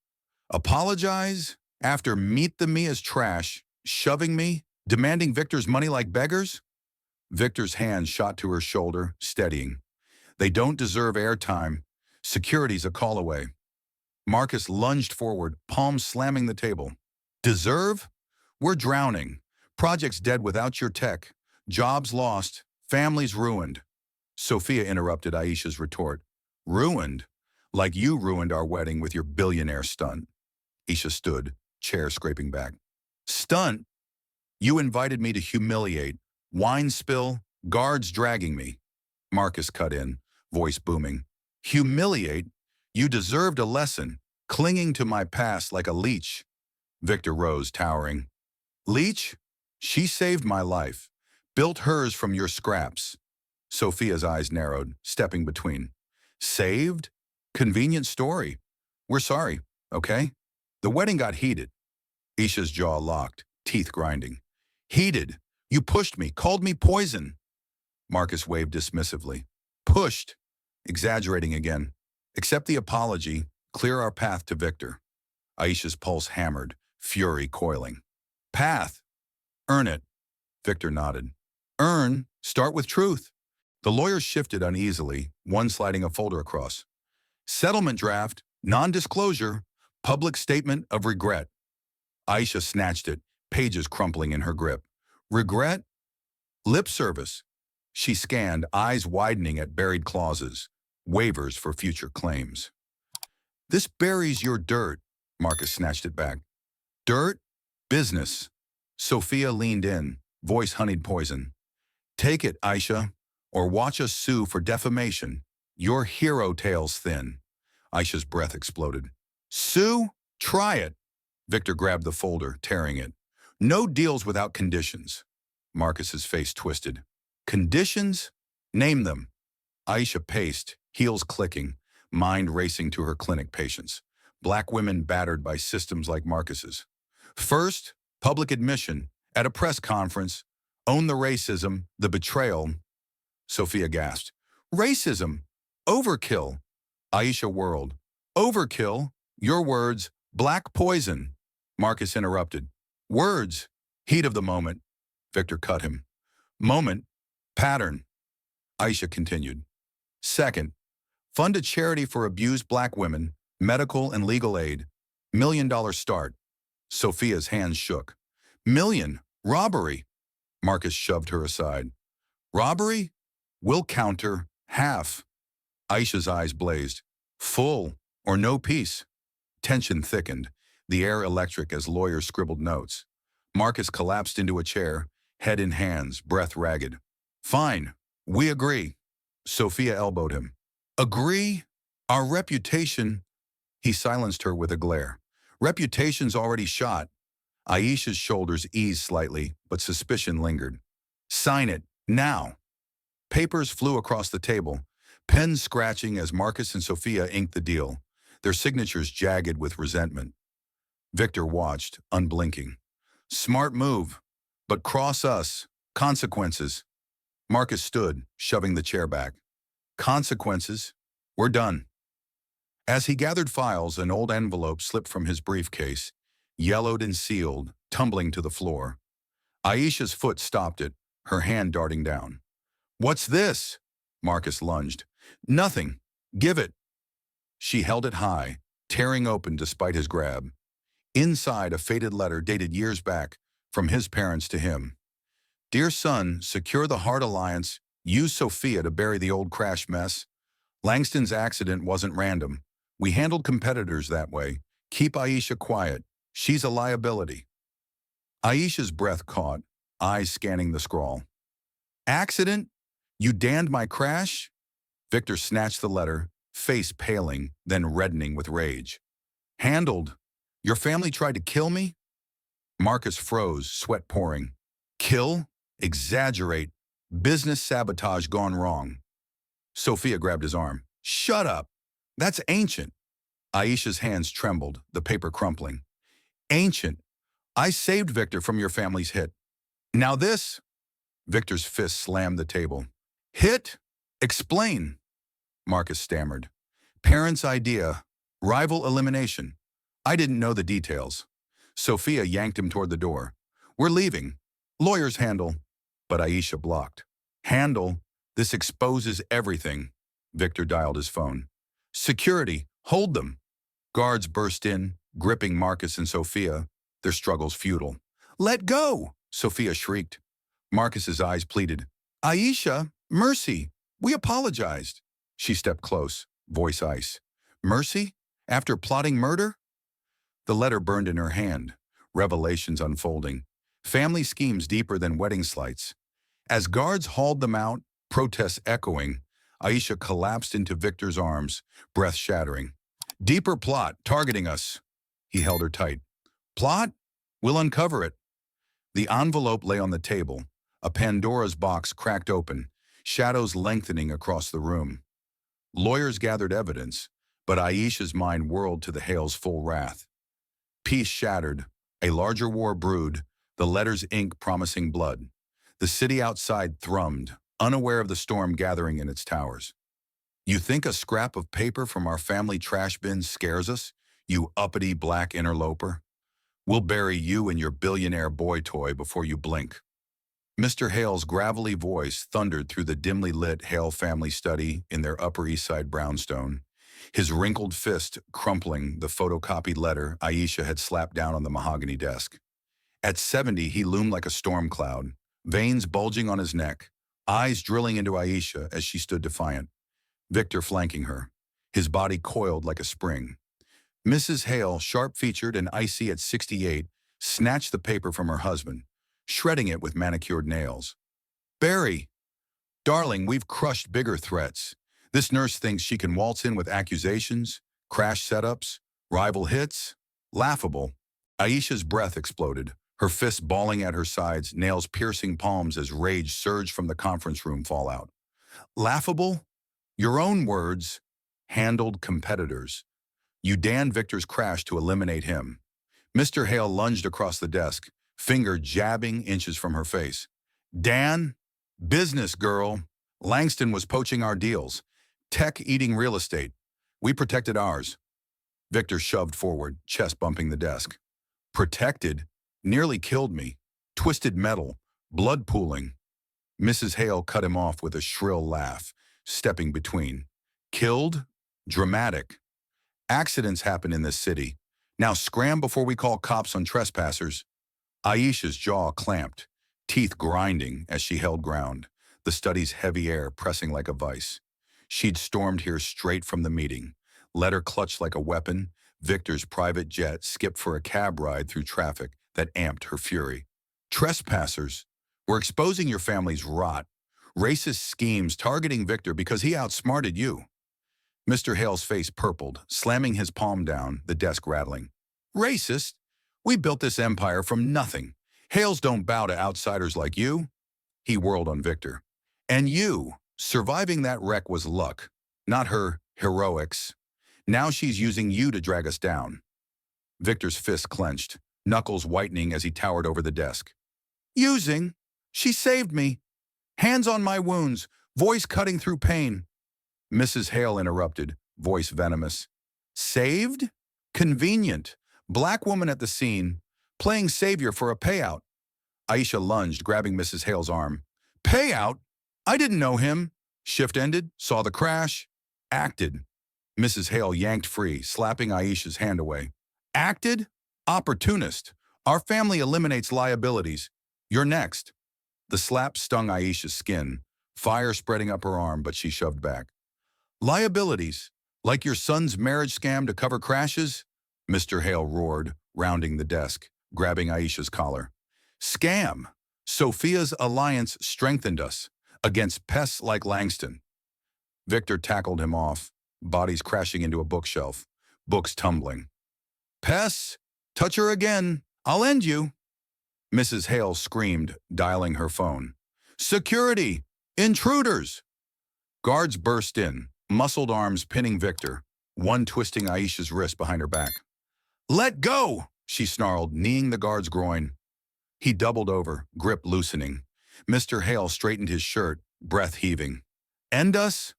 Apologize? After meet the me as trash, shoving me, demanding Victor's money like beggars? Victor's hand shot to her shoulder, steadying. They don't deserve airtime. Security's a call away. Marcus lunged forward, palms slamming the table. Deserve? We're drowning. Projects dead without your tech. Jobs lost. Families ruined. Sophia interrupted Aisha's retort. Ruined? Like you ruined our wedding with your billionaire stunt. Aisha stood, chair scraping back. Stunt? You invited me to humiliate. Wine spill, guards dragging me. Marcus cut in, voice booming. Humiliate? You deserved a lesson, clinging to my past like a leech. Victor rose, towering. Leech? She saved my life, built hers from your scraps. Sophia's eyes narrowed, stepping between. Saved? Convenient story. We're sorry, okay? The wedding got heated. Isha's jaw locked, teeth grinding. Heated? You pushed me, called me poison. Marcus waved dismissively. Pushed? Exaggerating again. Accept the apology, clear our path to Victor. Aisha's pulse hammered, fury coiling. Path? Earn it. Victor nodded. Earn? Start with truth. The lawyer shifted uneasily, one sliding a folder across. Settlement draft, non-disclosure, public statement of regret. Aisha snatched it, pages crumpling in her grip. Regret? Lip service. She scanned, eyes widening at buried clauses, waivers for future claims. This buries your dirt, Marcus snatched it back. Dirt? Business. Sophia leaned in, voice honeyed poison. Take it, Aisha, or watch us sue for defamation. Your hero tale's thin. Aisha's breath exploded. Sue? Try it. Victor grabbed the folder, tearing it. No deals without conditions. Marcus's face twisted. Conditions? Name them. Aisha paced, heels clicking, mind racing to her clinic patients. Black women battered by systems like Marcus's. First, public admission, at a press conference, own the racism, the betrayal. Sophia gasped. Racism? Overkill. Aisha whirled. Overkill? Your words, black poison. Marcus interrupted. Words. Heat of the moment. Victor cut him. Moment. Pattern. Aisha continued. Second, fund a charity for abused black women, medical and legal aid. $1 million start. Sophia's hands shook. Million. Robbery. Marcus shoved her aside. Robbery? We'll counter. Half. Aisha's eyes blazed. Full or no peace. Tension thickened, the air electric as lawyers scribbled notes. Marcus collapsed into a chair, head in hands, breath ragged. Fine. We agree. Sophia elbowed him. Agree? Our reputation... He silenced her with a glare. Reputation's already shot. Aisha's shoulders eased slightly, but suspicion lingered. Sign it, now. Papers flew across the table, pens scratching as Marcus and Sophia inked the deal, their signatures jagged with resentment. Victor watched, unblinking. Smart move, but cross us. Consequences. Marcus stood, shoving the chair back. Consequences? We're done. As he gathered files, an old envelope slipped from his briefcase, yellowed and sealed, tumbling to the floor. Aisha's foot stopped it, her hand darting down. What's this? Marcus lunged. Nothing. Give it. She held it high, tearing open despite his grab. Inside, a faded letter dated years back, from his parents to him. Dear son, secure the Heart Alliance. Use Sophia to bury the old crash mess. Langston's accident wasn't random. We handled competitors that way. Keep Aisha quiet. She's a liability. Aisha's breath caught, eyes scanning the scrawl. Accident? You damned my crash? Victor snatched the letter, face paling, then reddening with rage. Handled. Your family tried to kill me? Marcus froze, sweat pouring. Kill? Exaggerate. Business sabotage gone wrong. Sophia grabbed his arm. Shut up. That's ancient. Aisha's hands trembled, the paper crumpling. Ancient. I saved Victor from your family's hit. Now this? Victor's fist slammed the table. Hit? Explain. Marcus stammered. Parents' idea. Rival elimination. I didn't know the details. Sophia yanked him toward the door. We're leaving. Lawyers handle. But Aisha blocked. Handle? This exposes everything. Victor dialed his phone. Security, hold them. Guards burst in, gripping Marcus and Sophia, their struggles futile. Let go, Sophia shrieked. Marcus's eyes pleaded. Aisha, mercy, we apologized. She stepped close, voice ice. Mercy? After plotting murder? The letter burned in her hand, revelations unfolding. Family schemes deeper than wedding slights. As guards hauled them out, protests echoing, Aisha collapsed into Victor's arms, breath shattering. Deeper plot, targeting us. He held her tight. Plot? We'll uncover it. The envelope lay on the table, a Pandora's box cracked open, shadows lengthening across the room. Lawyers gathered evidence, but Aisha's mind whirled to the Hale's full wrath. Peace shattered, a larger war brewed, the letters ink promising blood. The city outside thrummed, unaware of the storm gathering in its towers. You think a scrap of paper from our family trash bin scares us, you uppity black interloper? We'll bury you and your billionaire boy toy before you blink. Mr. Hale's gravelly voice thundered through the dimly lit Hale family study in their Upper East Side brownstone, his wrinkled fist crumpling the photocopied letter Aisha had slapped down on the mahogany desk. At 70, he loomed like a storm cloud, veins bulging on his neck, eyes drilling into Aisha as she stood defiant. Victor flanking her, his body coiled like a spring. Mrs. Hale, sharp-featured and icy at 68, snatched the paper from her husband, shredding it with manicured nails. Barry! Darling, we've crushed bigger threats. This nurse thinks she can waltz in with accusations, crash setups, rival hits. Laughable. Aisha's breath exploded, her fists balling at her sides, nails piercing palms as rage surged from the conference room fallout. Laughable? Your own words. Handled competitors. You Dan Victor's crash to eliminate him. Mr. Hale lunged across the desk, finger jabbing inches from her face. Dan? Business, girl. Langston was poaching our deals. Tech eating real estate. We protected ours. Victor shoved forward, chest bumping the desk. Protected? Nearly killed me. Twisted metal. Blood pooling. Mrs. Hale cut him off with a shrill laugh, stepping between. Killed? Dramatic. Accidents happen in this city. Now scram before we call cops on trespassers. Aisha's jaw clamped, teeth grinding as she held ground, the study's heavy air pressing like a vice. She'd stormed here straight from the meeting, letter clutched like a weapon. Victor's private jet skipped for a cab ride through traffic that amped her fury. Trespassers? We're exposing your family's rot. Racist schemes targeting Victor because he outsmarted you. Mr. Hale's face purpled, slamming his palm down, the desk rattling. Racist? We built this empire from nothing. Hales don't bow to outsiders like you. He whirled on Victor. And you, surviving that wreck was luck, not her heroics. Now she's using you to drag us down. Victor's fist clenched, knuckles whitening as he towered over the desk. Using? She saved me. Hands on my wounds, voice cutting through pain. Mrs. Hale interrupted, voice venomous. Saved? Convenient. Black woman at the scene, playing savior for a payout. Aisha lunged, grabbing Mrs. Hale's arm. Payout? I didn't know him. Shift ended, saw the crash. Acted. Mrs. Hale yanked free, slapping Aisha's hand away. Acted? Opportunist. Our family eliminates liabilities. You're next. The slap stung Aisha's skin, fire spreading up her arm, but she shoved back. Liabilities? Like your son's marriage scam to cover crashes? Mr. Hale roared, rounding the desk, grabbing Aisha's collar. Scam! Sophia's alliance strengthened us against pests like Langston. Victor tackled him off, bodies crashing into a bookshelf, books tumbling. Pests? Touch her again. I'll end you. Mrs. Hale screamed, dialing her phone. Security! Intruders! Guards burst in, muscled arms pinning Victor, one twisting Aisha's wrist behind her back. Let go! She snarled, kneeing the guard's groin. He doubled over, grip loosening. Mr. Hale straightened his shirt, breath heaving. End us?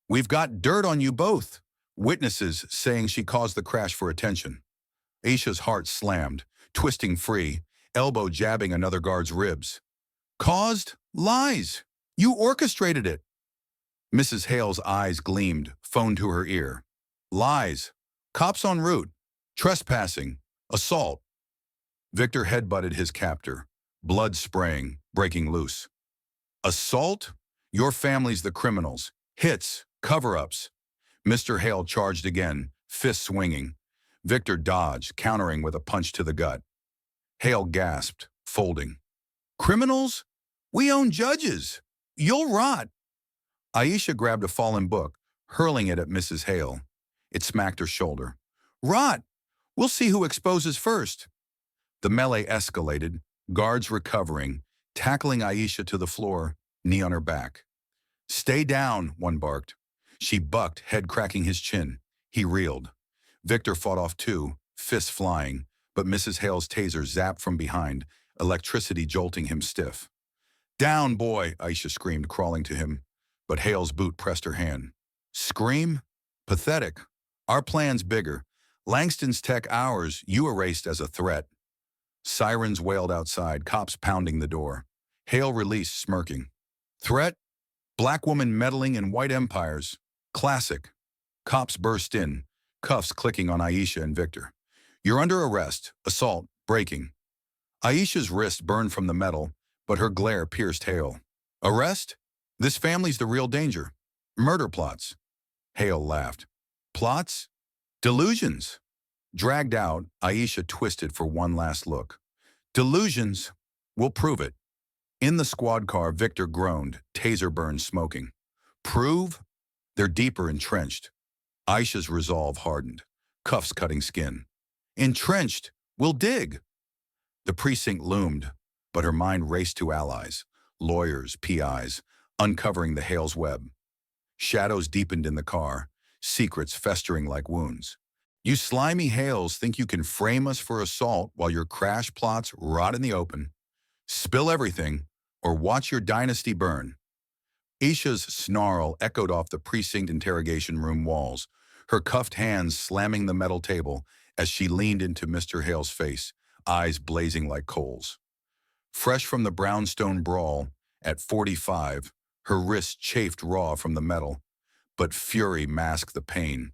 We've got dirt on you both. Witnesses saying she caused the crash for attention. Aisha's heart slammed, twisting free, elbow jabbing another guard's ribs. Caused? Lies! You orchestrated it! Mrs. Hale's eyes gleamed, phone to her ear. Lies. Cops en route. Trespassing. Assault. Victor headbutted his captor, blood spraying, breaking loose. Assault? Your family's the criminals. Hits. Cover-ups. Mr. Hale charged again, fist swinging. Victor dodged, countering with a punch to the gut. Hale gasped, folding. Criminals? We own judges. You'll rot. Aisha grabbed a fallen book, hurling it at Mrs. Hale. It smacked her shoulder. Rot! We'll see who exposes first. The melee escalated, guards recovering, tackling Aisha to the floor, knee on her back. Stay down, one barked. She bucked, head cracking his chin. He reeled. Victor fought off too, fists flying, but Mrs. Hale's taser zapped from behind, electricity jolting him stiff. Down, boy, Aisha screamed, crawling to him. But Hale's boot pressed her hand. Scream? Pathetic. Our plan's bigger. Langston's tech ours, you erased as a threat. Sirens wailed outside, cops pounding the door. Hale released, smirking. Threat? Black woman meddling in white empires. Classic. Cops burst in, cuffs clicking on Aisha and Victor. You're under arrest. Assault. Breaking. Aisha's wrist burned from the metal, but her glare pierced Hale. Arrest? This family's the real danger. Murder plots. Hale laughed. Plots? Delusions. Dragged out, Aisha twisted for one last look. Delusions. We'll prove it. In the squad car, Victor groaned, taser burn smoking. Prove? They're deeper entrenched. Aisha's resolve hardened, cuffs cutting skin. Entrenched. We'll dig. The precinct loomed, but her mind raced to allies, lawyers, PIs, uncovering the Hale's web. Shadows deepened in the car, secrets festering like wounds. You slimy Hales think you can frame us for assault while your crash plots rot in the open. Spill everything, or watch your dynasty burn. Aisha's snarl echoed off the precinct interrogation room walls, her cuffed hands slamming the metal table as she leaned into Mr. Hale's face, eyes blazing like coals. Fresh from the brownstone brawl, at 45, her wrists chafed raw from the metal, but fury masked the pain.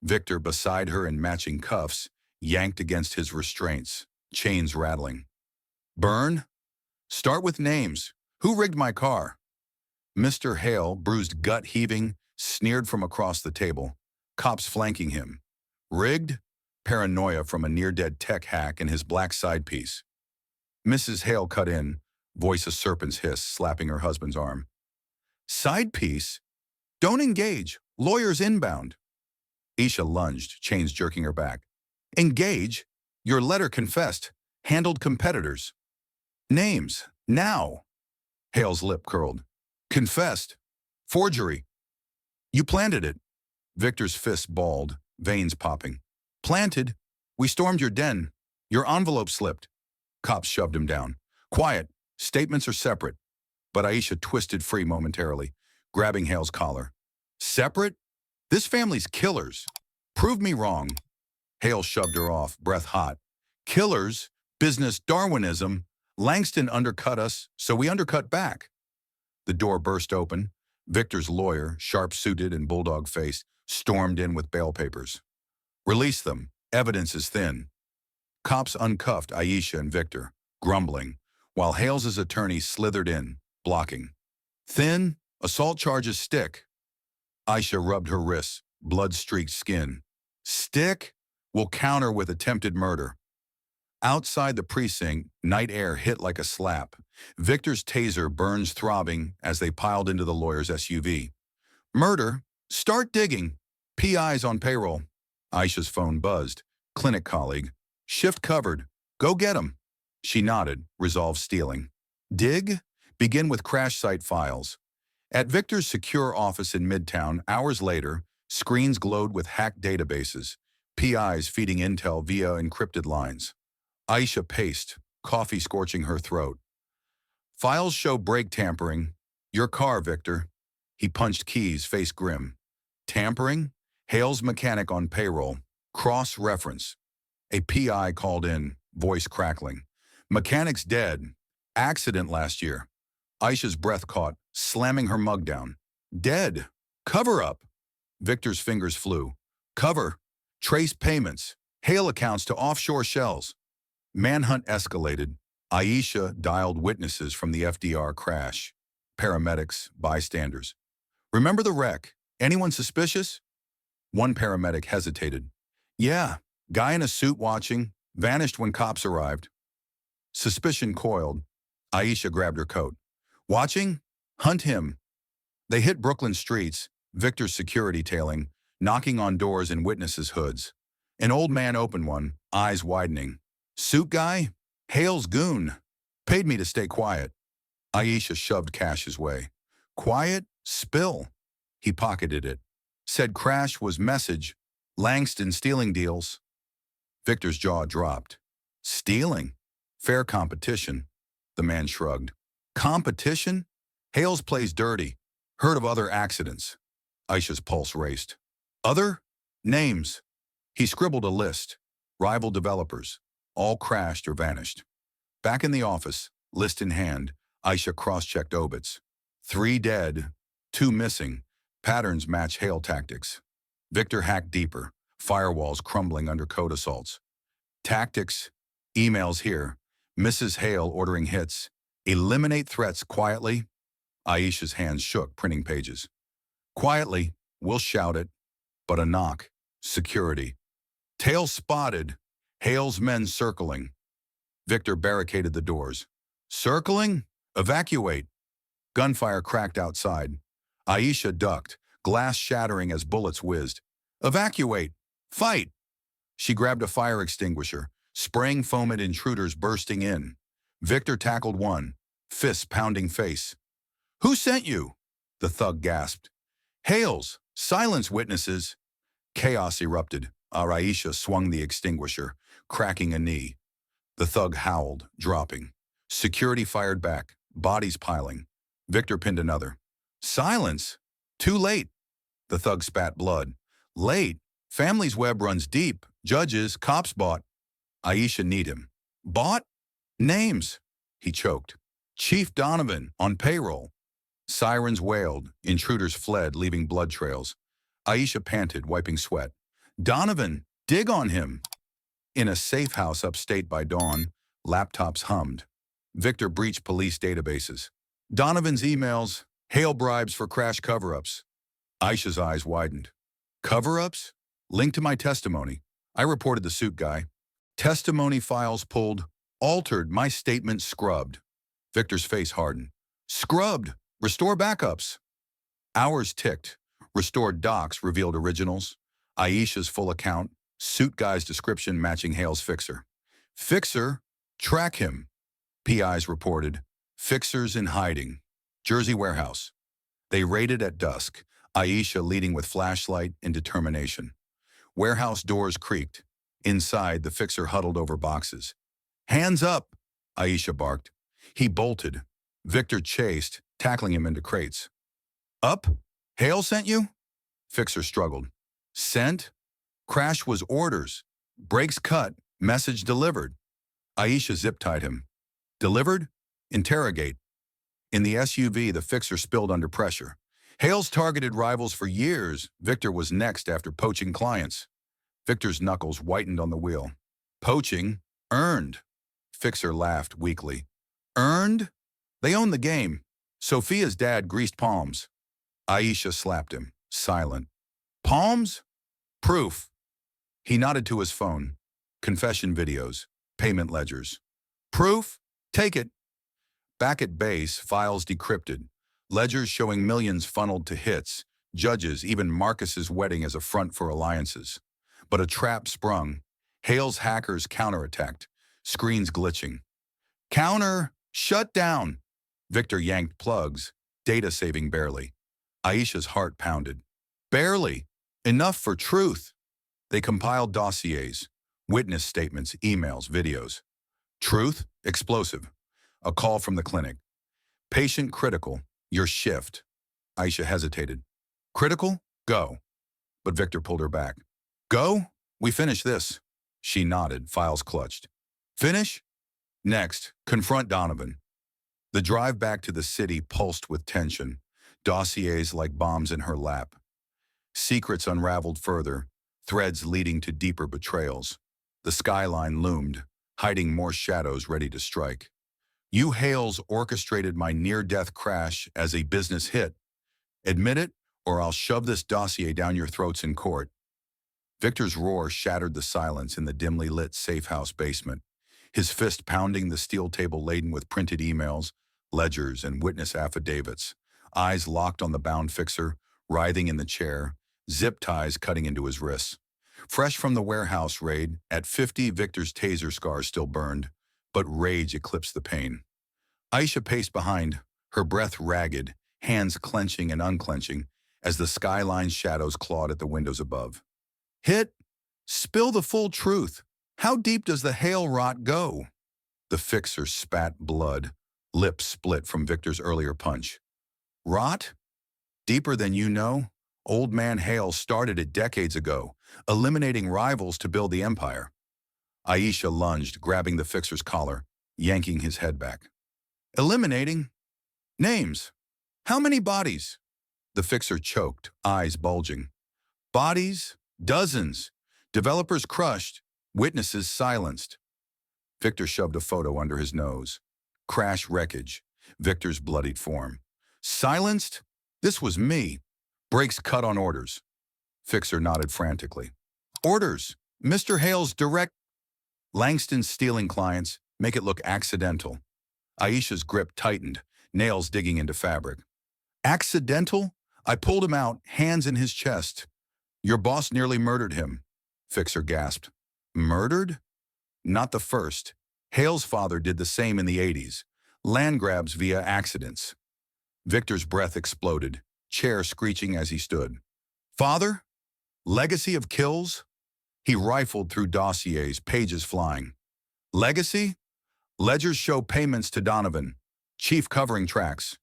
Victor, beside her in matching cuffs, yanked against his restraints, chains rattling. Burn? Start with names. Who rigged my car? Mr. Hale, bruised gut heaving, sneered from across the table, cops flanking him. Rigged? Paranoia from a near-dead tech hack and his black side piece. Mrs. Hale cut in, voice a serpent's hiss, slapping her husband's arm. Side piece? Don't engage. Lawyers inbound. Aisha lunged, chains jerking her back. Engage? Your letter confessed. Handled competitors. Names. Now. Hale's lip curled. Confessed. Forgery. You planted it. Victor's fist balled, veins popping. Planted? We stormed your den. Your envelope slipped. Cops shoved him down. Quiet. Statements are separate. But Aisha twisted free momentarily, grabbing Hale's collar. Separate? This family's killers. Prove me wrong. Hale shoved her off, breath hot. Killers? Business Darwinism? Langston undercut us, so we undercut back. The door burst open. Victor's lawyer, sharp-suited and bulldog-faced, stormed in with bail papers. Release them. Evidence is thin. Cops uncuffed Aisha and Victor, grumbling, while Hale's attorney slithered in, blocking. Thin? Assault charges stick. Aisha rubbed her wrists, blood-streaked skin. Stick? We'll counter with attempted murder. Outside the precinct, night air hit like a slap. Victor's taser burns throbbing as they piled into the lawyer's SUV. Murder? Start digging. PI's on payroll. Aisha's phone buzzed. Clinic colleague. Shift covered. Go get 'em. She nodded, resolve stealing. Dig? Begin with crash site files. At Victor's secure office in Midtown, hours later, screens glowed with hacked databases, PIs feeding intel via encrypted lines. Aisha paced, coffee scorching her throat. Files show brake tampering. Your car, Victor. He punched keys, face grim. Tampering? Hale's mechanic on payroll. Cross-reference. A PI called in, voice crackling. Mechanic's dead. Accident last year. Aisha's breath caught, slamming her mug down. Dead. Cover up. Victor's fingers flew. Cover. Trace payments. Hale accounts to offshore shells. Manhunt escalated. Aisha dialed witnesses from the FDR crash. Paramedics, bystanders. Remember the wreck? Anyone suspicious? One paramedic hesitated. Yeah, guy in a suit watching, vanished when cops arrived. Suspicion coiled. Aisha grabbed her coat. Watching? Hunt him. They hit Brooklyn streets, Victor's security tailing, knocking on doors and witnesses' hoods. An old man opened one, eyes widening. Suit guy? Hale's goon. Paid me to stay quiet. Aisha shoved cash his way. Quiet? Spill. He pocketed it. Said crash was message. Langston stealing deals. Victor's jaw dropped. Stealing? Fair competition. The man shrugged. Competition? Hales plays dirty. Heard of other accidents. Aisha's pulse raced. Other? Names. He scribbled a list. Rival developers. All crashed or vanished. Back in the office, list in hand, Aisha cross-checked obits. 3 dead, 2 missing. Patterns match Hale tactics. Victor hacked deeper, firewalls crumbling under code assaults. Tactics, emails here. Mrs. Hale ordering hits. Eliminate threats quietly. Aisha's hands shook, printing pages. Quietly, we'll shout it. But a knock. Security. Tail spotted. Hale's men circling. Victor barricaded the doors. Circling? Evacuate. Gunfire cracked outside. Aisha ducked, glass shattering as bullets whizzed. Evacuate! Fight! She grabbed a fire extinguisher, spraying foam at intruders bursting in. Victor tackled one, fists pounding face. Who sent you? The thug gasped. Hales! Silence, witnesses! Chaos erupted. Aisha swung the extinguisher, cracking a knee. The thug howled, dropping. Security fired back, bodies piling. Victor pinned another. Silence? Too late. The thug spat blood. Late. Family's web runs deep. Judges, cops bought. Aisha kneed him. Bought? Names. He choked. Chief Donovan, on payroll. Sirens wailed. Intruders fled, leaving blood trails. Aisha panted, wiping sweat. Donovan, dig on him. In a safe house upstate by dawn, laptops hummed. Victor breached police databases. Donovan's emails, Hale bribes for crash cover-ups. Aisha's eyes widened. Cover-ups? Linked to my testimony. I reported the suit guy. Testimony files pulled. Altered, my statement scrubbed. Victor's face hardened. Scrubbed. Restore backups. Hours ticked. Restored docs revealed originals. Aisha's full account. Suit guy's description matching Hale's fixer. Fixer? Track him. PIs reported. Fixers in hiding. Jersey warehouse. They raided at dusk, Aisha leading with flashlight and determination. Warehouse doors creaked. Inside, the fixer huddled over boxes. Hands up, Aisha barked. He bolted. Victor chased, tackling him into crates. Up? Hale sent you? Fixer struggled. Sent? Crash was orders. Brakes cut, message delivered. Aisha zip-tied him. Delivered? Interrogate. In the SUV, the fixer spilled under pressure. Hale's targeted rivals for years. Victor was next after poaching clients. Victor's knuckles whitened on the wheel. Poaching? Earned. Fixer laughed weakly. Earned? They own the game. Sophia's dad greased palms. Aisha slapped him, silent. Palms? Proof. He nodded to his phone. Confession videos, payment ledgers. Proof? Take it. Back at base, files decrypted. Ledgers showing millions funneled to hits. Judges, even Marcus's wedding as a front for alliances. But a trap sprung. Hale's hackers counterattacked. Screens glitching. Counter, shut down. Victor yanked plugs, data saving barely. Aisha's heart pounded. Barely. Enough for truth. They compiled dossiers, witness statements, emails, videos. Truth, explosive. A call from the clinic. Patient critical, your shift. Aisha hesitated. Critical? Go. But Victor pulled her back. Go? We finish this. She nodded, files clutched. Finish? Next, confront Donovan. The drive back to the city pulsed with tension, dossiers like bombs in her lap. Secrets unraveled further, threads leading to deeper betrayals. The skyline loomed, hiding more shadows ready to strike. You Hales orchestrated my near-death crash as a business hit. Admit it, or I'll shove this dossier down your throats in court. Victor's roar shattered the silence in the dimly lit safe house basement, his fist pounding the steel table laden with printed emails, ledgers, and witness affidavits, eyes locked on the bound fixer, writhing in the chair, zip ties cutting into his wrists. Fresh from the warehouse raid, at 50, Victor's taser scars still burned, but rage eclipsed the pain. Aisha paced behind, her breath ragged, hands clenching and unclenching, as the skyline shadows clawed at the windows above. Hit! Spill the full truth! How deep does the hail rot go? The fixer spat blood, lips split from Victor's earlier punch. Rot? Deeper than you know? Old Man Hale started it decades ago, eliminating rivals to build the empire. Aisha lunged, grabbing the fixer's collar, yanking his head back. Eliminating? Names. How many bodies? The fixer choked, eyes bulging. Bodies? Dozens. Developers crushed, witnesses silenced. Victor shoved a photo under his nose. Crash wreckage, Victor's bloodied form. Silenced? This was me. Brakes cut on orders. Fixer nodded frantically. Orders. Mr. Hale's direct. Langston's stealing clients, make it look accidental. Aisha's grip tightened, nails digging into fabric. Accidental? I pulled him out, hands in his chest. Your boss nearly murdered him. Fixer gasped. Murdered? Not the first. Hale's father did the same in the 80s. Land grabs via accidents. Victor's breath exploded, chair screeching as he stood. Father? Legacy of kills? He rifled through dossiers, pages flying. Legacy? Ledgers show payments to Donovan. Chief covering tracks.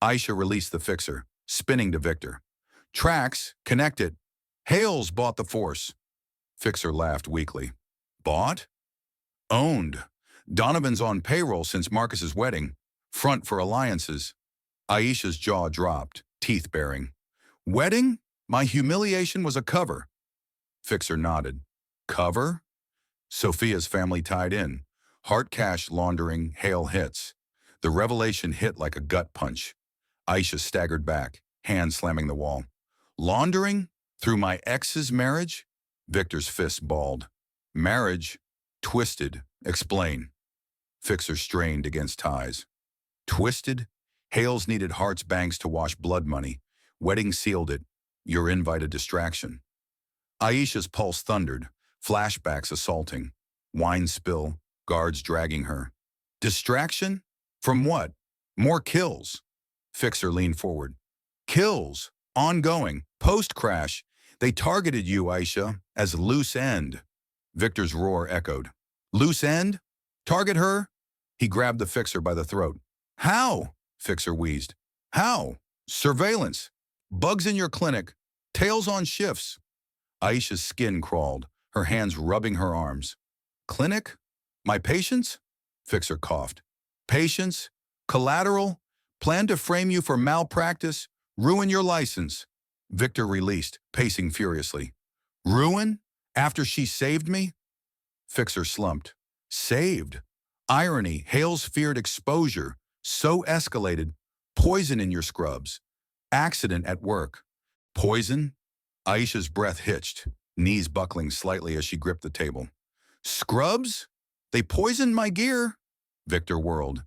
Aisha released the fixer, spinning to Victor. Tracks, connected. Hales bought the force. Fixer laughed weakly. Bought? Owned. Donovan's on payroll since Marcus's wedding. Front for alliances. Aisha's jaw dropped, teeth baring. Wedding? My humiliation was a cover. Fixer nodded. Cover? Sophia's family tied in. Heart cash laundering, Hale hits. The revelation hit like a gut punch. Aisha staggered back, hand slamming the wall. Laundering? Through my ex's marriage? Victor's fist balled. Marriage? Twisted. Explain. Fixer strained against ties. Twisted? Hales needed Hart's banks to wash blood money. Wedding sealed it. Your invite a distraction. Aisha's pulse thundered, flashbacks assaulting. Wine spill, guards dragging her. Distraction? From what? More kills. Fixer leaned forward. Kills. Ongoing. Post-crash. They targeted you, Aisha, as loose end. Victor's roar echoed. Loose end? Target her? He grabbed the fixer by the throat. How? Fixer wheezed. How? Surveillance. Bugs in your clinic. Tails on shifts. Aisha's skin crawled, her hands rubbing her arms. Clinic? My patients? Fixer coughed. Patients? Collateral? Plan to frame you for malpractice? Ruin your license. Victor released, pacing furiously. Ruin? After she saved me? Fixer slumped. Saved? Irony, Hale's feared exposure. So escalated. Poison in your scrubs. Accident at work. Poison? Aisha's breath hitched, knees buckling slightly as she gripped the table. Scrubs? They poisoned my gear. Victor whirled.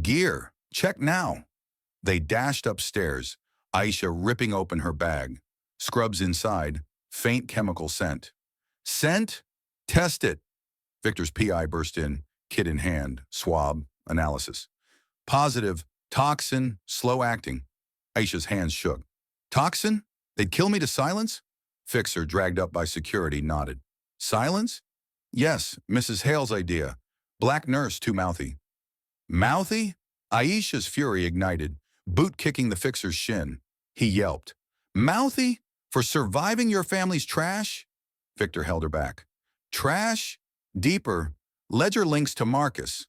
Gear. Check now. They dashed upstairs, Aisha ripping open her bag. Scrubs inside, faint chemical scent. Scent? Test it. Victor's PI burst in, kit in hand, swab, Analysis. Positive. Toxin. Slow acting. Aisha's hands shook. Toxin? They'd kill me to silence? Fixer, dragged up by security, nodded. Silence? Yes, Mrs. Hale's idea. Black nurse, too mouthy. Mouthy? Aisha's fury ignited, boot kicking the fixer's shin. He yelped. Mouthy? For surviving your family's trash? Victor held her back. Trash? Deeper. Ledger links to Marcus.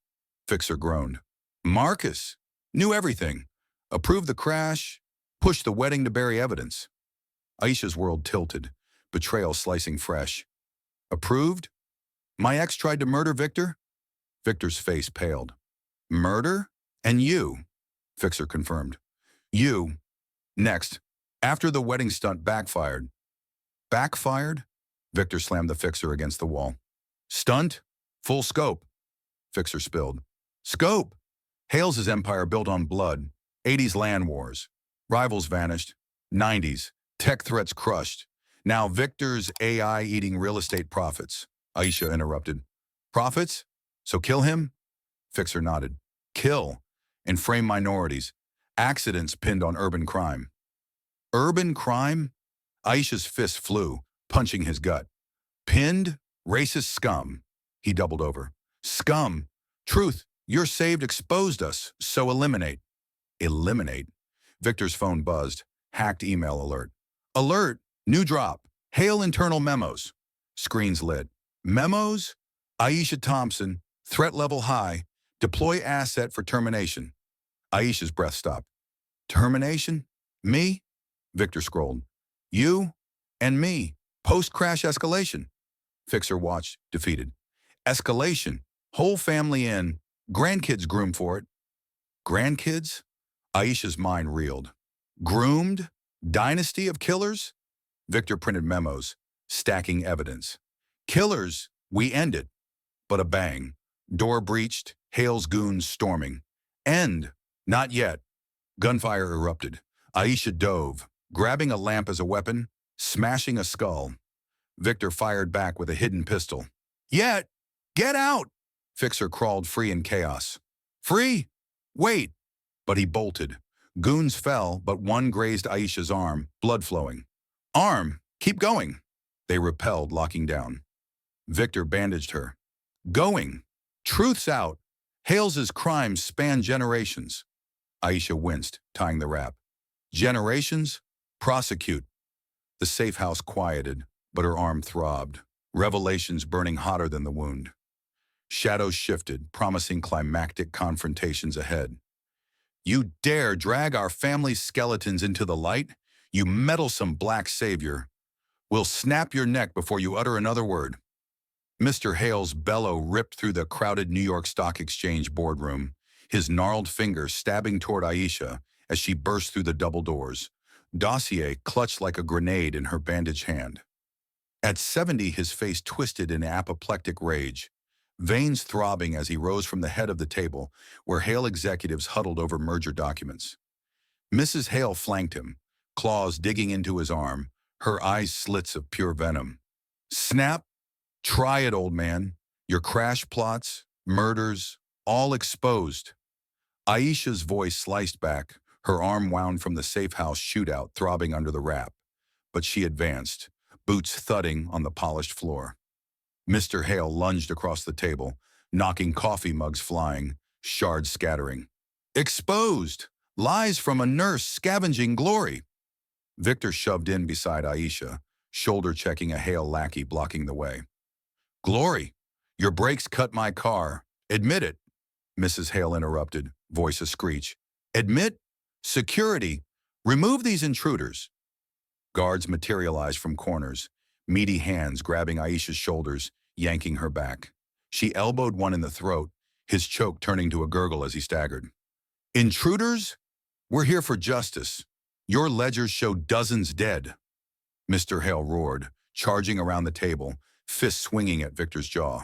Fixer groaned. Marcus? Knew everything. Approved the crash. Pushed the wedding to bury evidence. Aisha's world tilted, betrayal slicing fresh. Approved? My ex tried to murder Victor? Victor's face paled. Murder? And you? Fixer confirmed. You. Next. After the wedding stunt backfired. Backfired? Victor slammed the fixer against the wall. Stunt? Full scope. Fixer spilled. Scope? Hale's empire built on blood. 80s land wars. Rivals vanished. 90s. Tech threats crushed. Now Victor's AI eating real estate profits. Aisha interrupted. Profits? So kill him? Fixer nodded. Kill. And frame minorities. Accidents pinned on urban crime. Urban crime? Aisha's fist flew, punching his gut. Pinned? Racist scum. He doubled over. Scum. Truth. Your saved exposed us, so eliminate. Eliminate? Victor's phone buzzed. Hacked email alert. Alert. New drop. Hale internal memos. Screens lit. Memos? Aisha Thompson. Threat level high. Deploy asset for termination. Aisha's breath stopped. Termination? Me? Victor scrolled. You? And me. Post-crash escalation. Fixer watched, defeated. Escalation. Whole family in. Grandkids groomed for it. Grandkids? Aisha's mind reeled. Groomed? Dynasty of killers? Victor printed memos, stacking evidence. Killers, we end it. But a bang. Door breached, Hale's goons storming. End. Not yet. Gunfire erupted. Aisha dove, grabbing a lamp as a weapon, smashing a skull. Victor fired back with a hidden pistol. Yet! Get out! Fixer crawled free in chaos. Free? Wait! But he bolted. Goons fell, but one grazed Aisha's arm, blood flowing. Arm! Keep going! They repelled, locking down. Victor bandaged her. Going! Truth's out. Hale's crimes span generations. Aisha winced, tying the wrap. Generations? Prosecute. The safe house quieted, but her arm throbbed, revelations burning hotter than the wound. Shadows shifted, promising climactic confrontations ahead. You dare drag our family's skeletons into the light? You meddlesome black savior. We'll snap your neck before you utter another word. Mr. Hale's bellow ripped through the crowded New York Stock Exchange boardroom, his gnarled fingers stabbing toward Aisha as she burst through the double doors, dossier clutched like a grenade in her bandaged hand. At 70, his face twisted in apoplectic rage, veins throbbing as he rose from the head of the table where Hale executives huddled over merger documents. Mrs. Hale flanked him, claws digging into his arm, her eyes slits of pure venom. Snap! Try it, old man. Your crash plots, murders, all exposed. Aisha's voice sliced back, her arm wound from the safe house shootout throbbing under the wrap. But she advanced, boots thudding on the polished floor. Mr. Hale lunged across the table, knocking coffee mugs flying, shards scattering. Exposed! Lies from a nurse scavenging glory. Victor shoved in beside Aisha, shoulder checking a Hale lackey blocking the way. Glory! Your brakes cut my car. Admit it. Mrs. Hale interrupted, voice a screech. Admit? Security! Remove these intruders. Guards materialized from corners, meaty hands grabbing Aisha's shoulders, yanking her back. She elbowed one in the throat, his choke turning to a gurgle as he staggered. Intruders? We're here for justice. Your ledgers show dozens dead. Mr. Hale roared, charging around the table, fist swinging at Victor's jaw.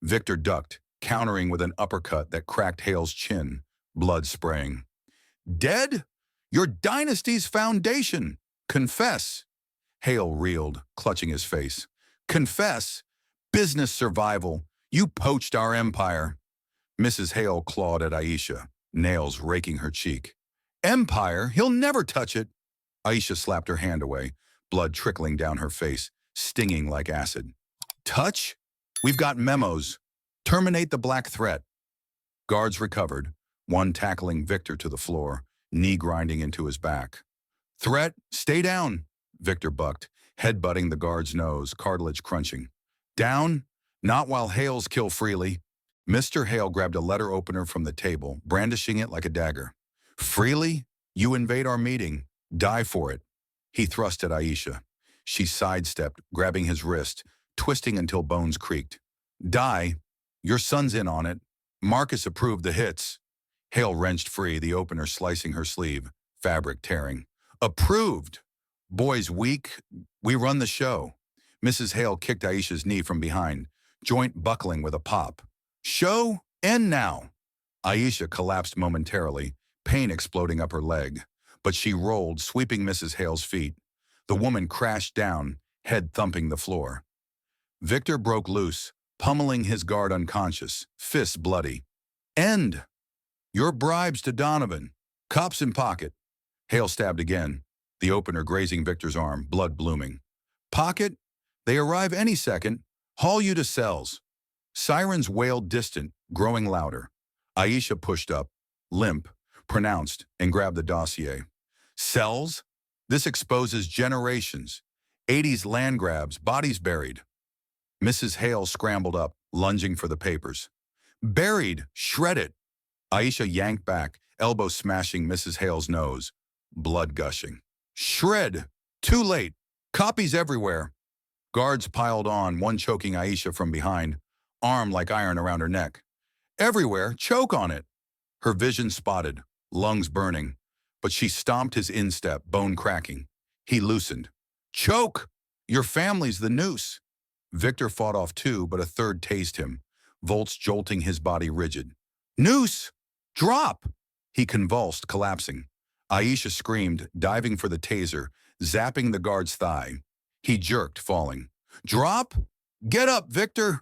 Victor ducked, countering with an uppercut that cracked Hale's chin, blood spraying. Dead? Your dynasty's foundation! Confess! Hale reeled, clutching his face. Confess! Business survival! You poached our empire! Mrs. Hale clawed at Aisha, nails raking her cheek. Empire? He'll never touch it. Aisha slapped her hand away, blood trickling down her face, stinging like acid. Touch? We've got memos. Terminate the black threat. Guards recovered, one tackling Victor to the floor, knee grinding into his back. Threat, stay down, Victor bucked, headbutting the guard's nose, cartilage crunching. Down? Not while Hales kill freely. Mr. Hale grabbed a letter opener from the table, brandishing it like a dagger. Freely? You invade our meeting. Die for it. He thrust at Aisha. She sidestepped, grabbing his wrist, twisting until bones creaked. Die? Your son's in on it. Marcus approved the hits. Hale wrenched free, the opener slicing her sleeve, fabric tearing. Approved! Boys weak, we run the show. Mrs. Hale kicked Aisha's knee from behind, joint buckling with a pop. Show? End now! Aisha collapsed momentarily, pain exploding up her leg. But she rolled, sweeping Mrs. Hale's feet. The woman crashed down, head thumping the floor. Victor broke loose, pummeling his guard unconscious, fists bloody. End! Your bribes to Donovan. Cops in pocket. Hale stabbed again, the opener grazing Victor's arm, blood blooming. Pocket? They arrive any second. Haul you to cells. Sirens wailed distant, growing louder. Aisha pushed up, limp, pronounced, and grabbed the dossier. Cells? This exposes generations. 80s land grabs, bodies buried. Mrs. Hale scrambled up, lunging for the papers. Buried! Shred it! Aisha yanked back, elbow smashing Mrs. Hale's nose. Blood gushing. Shred! Too late! Copies everywhere! Guards piled on, one choking Aisha from behind, arm like iron around her neck. Everywhere! Choke on it! Her vision spotted, lungs burning. But she stomped his instep, bone cracking. He loosened. Choke! Your family's the noose. Victor fought off two, but a third tased him, volts jolting his body rigid. Noose! Drop! He convulsed, collapsing. Aisha screamed, diving for the taser, zapping the guard's thigh. He jerked, falling. Drop! Get up, Victor!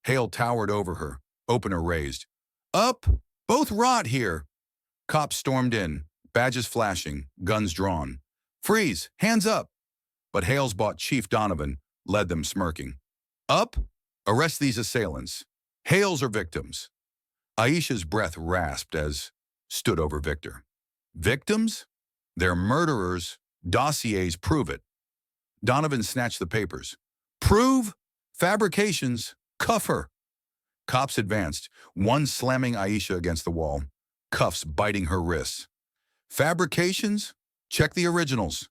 Hale towered over her, opener raised. Up! Both rot here! Cops stormed in, badges flashing, guns drawn. Freeze! Hands up! But Hale's bought Chief Donovan, led them smirking. Up! Arrest these assailants. Hales are victims. Aisha's breath rasped as stood over Victor. Victims? They're murderers. Dossiers prove it. Donovan snatched the papers. Prove? Fabrications. Cuff her. Cops advanced, one slamming Aisha against the wall, cuffs biting her wrists. Fabrications? Check the originals.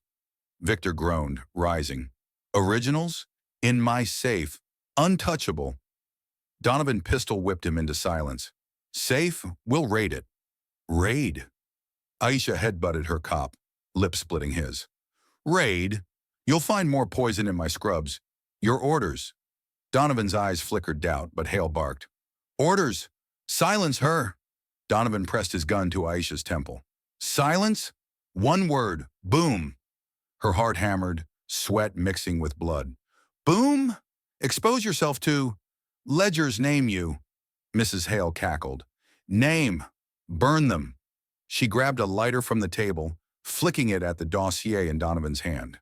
Victor groaned, rising. Originals? In my safe. Untouchable. Donovan pistol whipped him into silence. Safe? We'll raid it. Raid? Aisha headbutted her cop, lip splitting his. Raid? You'll find more poison in my scrubs. Your orders. Donovan's eyes flickered doubt, but Hale barked. Orders! Silence her! Donovan pressed his gun to Aisha's temple. Silence? One word. Boom. Her heart hammered, sweat mixing with blood. Boom? Expose yourself to... Ledgers name you. Mrs. Hale cackled. Name. Burn them. She grabbed a lighter from the table, flicking it at the dossier in Donovan's hand.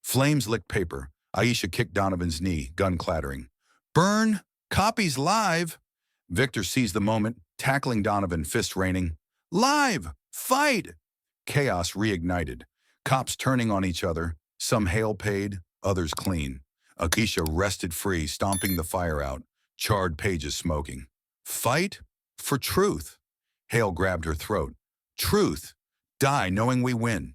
Flames licked paper. Aisha kicked Donovan's knee, gun clattering. Burn! Copies live! Victor seized the moment, tackling Donovan, fist raining. Live! Fight! Chaos reignited. Cops turning on each other, some Hale paid, others clean. Aisha wrested free, stomping the fire out, charred pages smoking. Fight? For truth. Hale grabbed her throat. Truth. Die knowing we win.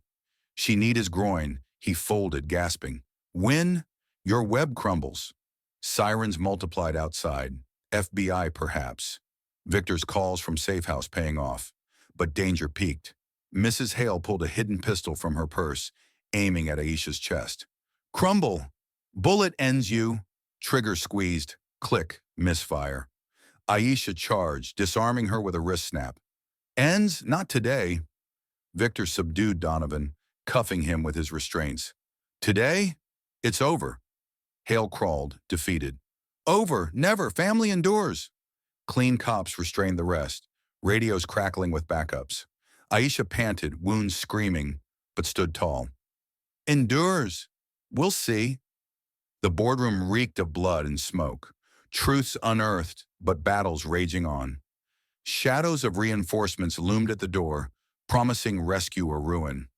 She kneed his groin. He folded, gasping. Win? Your web crumbles. Sirens multiplied outside. FBI, perhaps. Victor's calls from safe house paying off. But danger peaked. Mrs. Hale pulled a hidden pistol from her purse, aiming at Aisha's chest. Crumble. Bullet ends you. Trigger squeezed. Click. Misfire. Aisha charged, disarming her with a wrist snap. Ends? Not today. Victor subdued Donovan, cuffing him with his restraints. Today? It's over. Hale crawled, defeated. Over. Never. Family endures. Clean cops restrained the rest, radios crackling with backups. Aisha panted, wounds screaming, but stood tall. Endures. We'll see. The boardroom reeked of blood and smoke. Truths unearthed, but battles raging on. Shadows of reinforcements loomed at the door, promising rescue or ruin.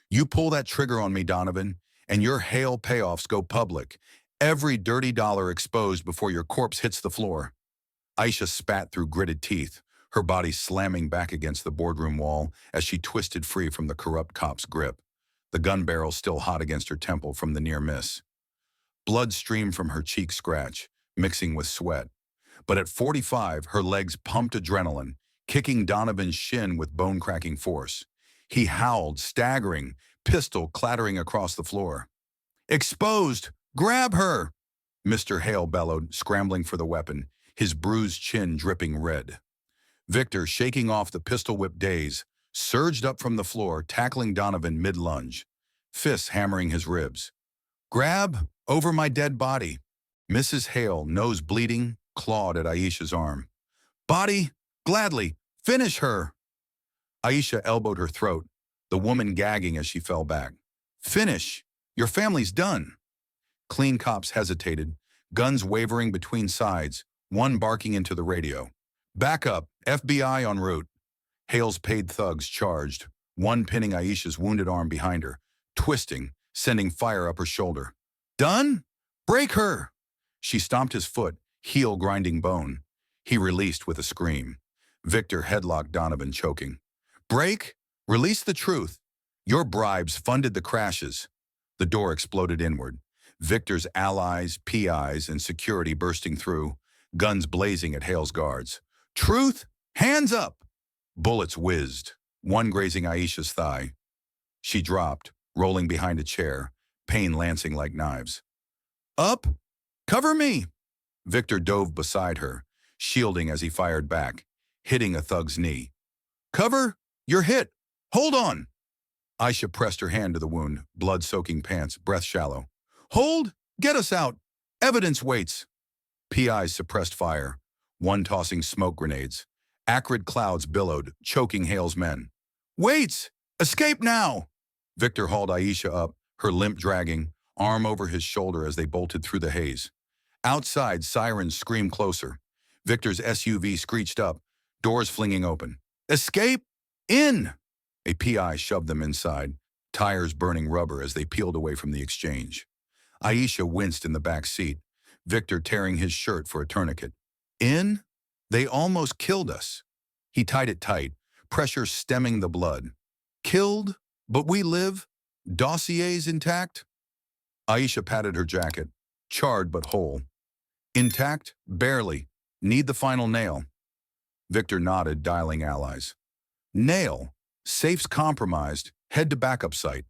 You pull that trigger on me, Donovan, and your hail payoffs go public. Every dirty dollar exposed before your corpse hits the floor. Aisha spat through gritted teeth, her body slamming back against the boardroom wall as she twisted free from the corrupt cop's grip, the gun barrel still hot against her temple from the near miss. Blood streamed from her cheek scratch, mixing with sweat. But at 45, her legs pumped adrenaline, kicking Donovan's shin with bone-cracking force. He howled, staggering, pistol clattering across the floor. Exposed! Grab her! Mr. Hale bellowed, scrambling for the weapon, his bruised chin dripping red. Victor, shaking off the pistol-whipped daze, surged up from the floor, tackling Donovan mid-lunge, fists hammering his ribs. Grab over my dead body. Mrs. Hale, nose bleeding, clawed at Aisha's arm. Body, gladly, finish her! Aisha elbowed her throat, the woman gagging as she fell back. Finish! Your family's done! Clean cops hesitated, guns wavering between sides, one barking into the radio. Back up, FBI en route. Hale's paid thugs charged, one pinning Aisha's wounded arm behind her, twisting, sending fire up her shoulder. Done? Break her! She stomped his foot, heel grinding bone. He released with a scream. Victor headlocked Donovan, choking. Break? Release the truth. Your bribes funded the crashes. The door exploded inward. Victor's allies, PIs, and security bursting through, guns blazing at Hale's guards. Truth? Hands up! Bullets whizzed, one grazing Aisha's thigh. She dropped, rolling behind a chair, pain lancing like knives. Up! Cover me! Victor dove beside her, shielding as he fired back, hitting a thug's knee. Cover! You're hit! Hold on! Aisha pressed her hand to the wound, blood-soaking pants, breath shallow. Hold! Get us out! Evidence waits! PIs suppressed fire, one tossing smoke grenades. Acrid clouds billowed, choking Hale's men. Waits! Escape now! Victor hauled Aisha up, her limp dragging, arm over his shoulder as they bolted through the haze. Outside, sirens screamed closer. Victor's SUV screeched up, doors flinging open. Escape! In! A PI shoved them inside, tires burning rubber as they peeled away from the exchange. Aisha winced in the back seat, Victor tearing his shirt for a tourniquet. In? They almost killed us. He tied it tight, pressure stemming the blood. Killed? But we live? Dossiers intact? Aisha patted her jacket, charred but whole. Intact? Barely. Need the final nail. Victor nodded, dialing allies. Nail. Safe's compromised. Head to backup site.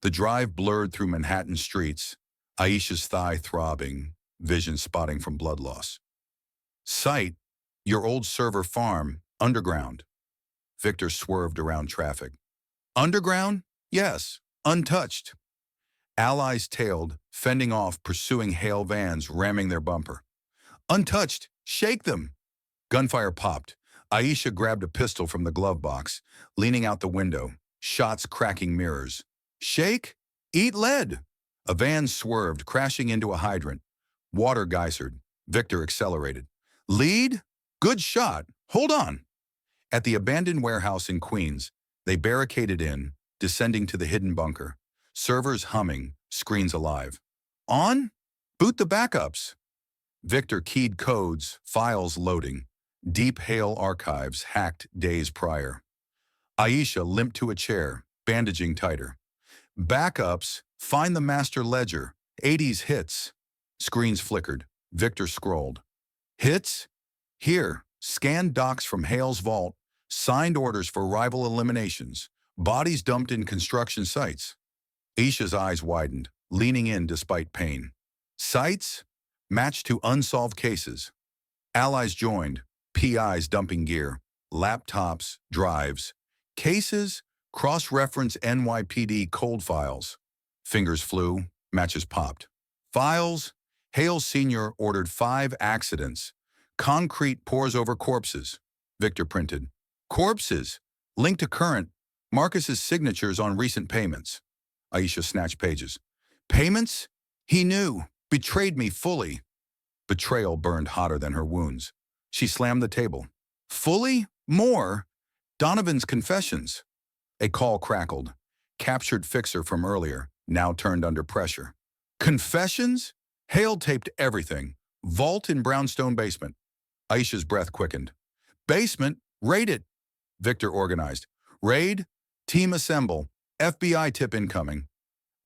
The drive blurred through Manhattan streets, Aisha's thigh throbbing, vision spotting from blood loss. Site? Your old server farm, underground. Victor swerved around traffic. Underground? Yes. Untouched. Allies tailed, fending off pursuing Hale vans, ramming their bumper. Untouched! Shake them! Gunfire popped. Aisha grabbed a pistol from the glove box, leaning out the window, shots cracking mirrors. Shake? Eat lead! A van swerved, crashing into a hydrant. Water geysered. Victor accelerated. Lead? Good shot. Hold on. At the abandoned warehouse in Queens, they barricaded in, descending to the hidden bunker. Servers humming, screens alive. On? Boot the backups. Victor keyed codes, files loading. Deep Hale archives hacked days prior. Aisha limped to a chair, bandaging tighter. Backups, find the master ledger, 80s hits. Screens flickered. Victor scrolled. Hits? Here, scanned docs from Hale's vault, signed orders for rival eliminations, bodies dumped in construction sites. Aisha's eyes widened, leaning in despite pain. Sites? Matched to unsolved cases. Allies joined, PIs dumping gear, laptops, drives. Cases? Cross-reference NYPD cold files. Fingers flew, matches popped. Files? Hale Sr. ordered 5 accidents. Concrete pours over corpses. Victor printed. Corpses. Linked to current. Marcus's signatures on recent payments. Aisha snatched pages. Payments? He knew. Betrayed me fully. Betrayal burned hotter than her wounds. She slammed the table. Fully? More? Donovan's confessions. A call crackled. Captured fixer from earlier, now turned under pressure. Confessions? Hale taped everything. Vault in brownstone basement. Aisha's breath quickened. Basement? Raid it. Victor organized. Raid? Team assemble. FBI tip incoming.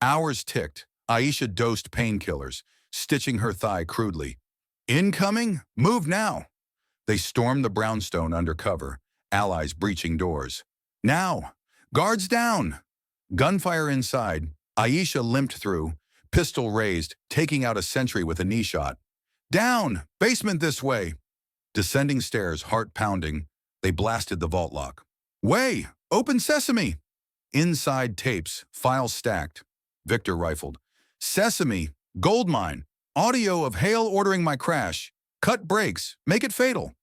Hours ticked. Aisha dosed painkillers, stitching her thigh crudely. Incoming? Move now. They stormed the brownstone under cover, allies breaching doors. Now! Guards down! Gunfire inside. Aisha limped through, pistol raised, taking out a sentry with a knee shot. Down! Basement this way! Descending stairs, heart pounding, they blasted the vault lock. Way! Open sesame! Inside tapes, files stacked. Victor rifled. Sesame! Gold mine! Audio of Hale ordering my crash. Cut brakes. Make it fatal.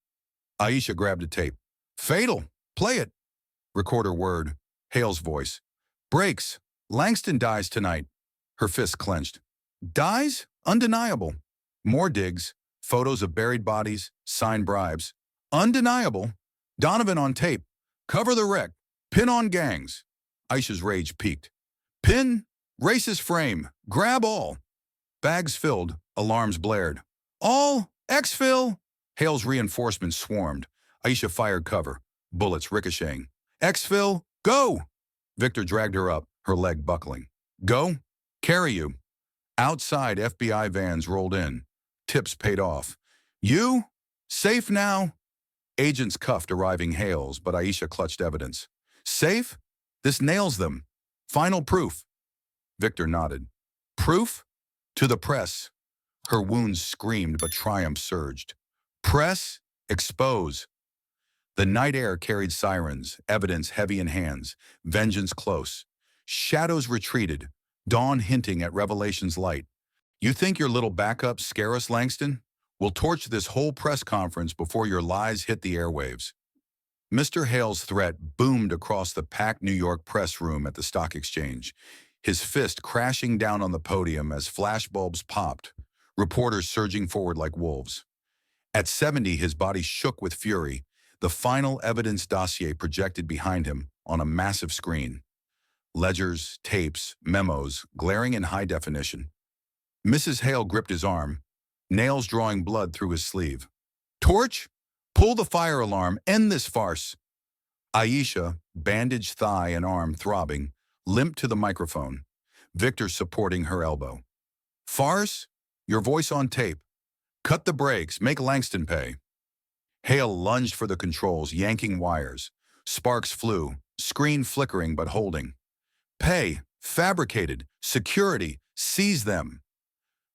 Aisha grabbed a tape. Fatal. Play it. Recorder word. Hale's voice. Brakes. Langston dies tonight. Her fist clenched. Dies? Undeniable. More digs. Photos of buried bodies. Signed bribes. Undeniable. Donovan on tape. Cover the wreck. Pin on gangs. Aisha's rage peaked. Pin. Racist frame. Grab all. Bags filled. Alarms blared. All. Exfil. Hale's reinforcements swarmed. Aisha fired cover. Bullets ricocheting. Exfil. Go. Victor dragged her up, her leg buckling. Go? Carry you. Outside, FBI vans rolled in. Tips paid off. You? Safe now? Agents cuffed arriving Hales, but Aisha clutched evidence. Safe? This nails them. Final proof. Victor nodded. Proof? To the press. Her wounds screamed, but triumph surged. Press? Expose. The night air carried sirens, evidence heavy in hands, vengeance close. Shadows retreated, dawn hinting at revelation's light. You think your little backups scare us, Langston? We'll torch this whole press conference before your lies hit the airwaves. Mr. Hale's threat boomed across the packed New York press room at the stock exchange, his fist crashing down on the podium as flashbulbs popped, reporters surging forward like wolves. At 70, his body shook with fury, the final evidence dossier projected behind him on a massive screen. Ledgers, tapes, memos, glaring in high definition. Mrs. Hale gripped his arm, nails drawing blood through his sleeve. Torch? Pull the fire alarm, end this farce. Aisha, bandaged thigh and arm throbbing, limped to the microphone, Victor supporting her elbow. Farce? Your voice on tape. Cut the brakes, make Langston pay. Hale lunged for the controls, yanking wires. Sparks flew, screen flickering but holding. Pay, fabricated, security, seize them.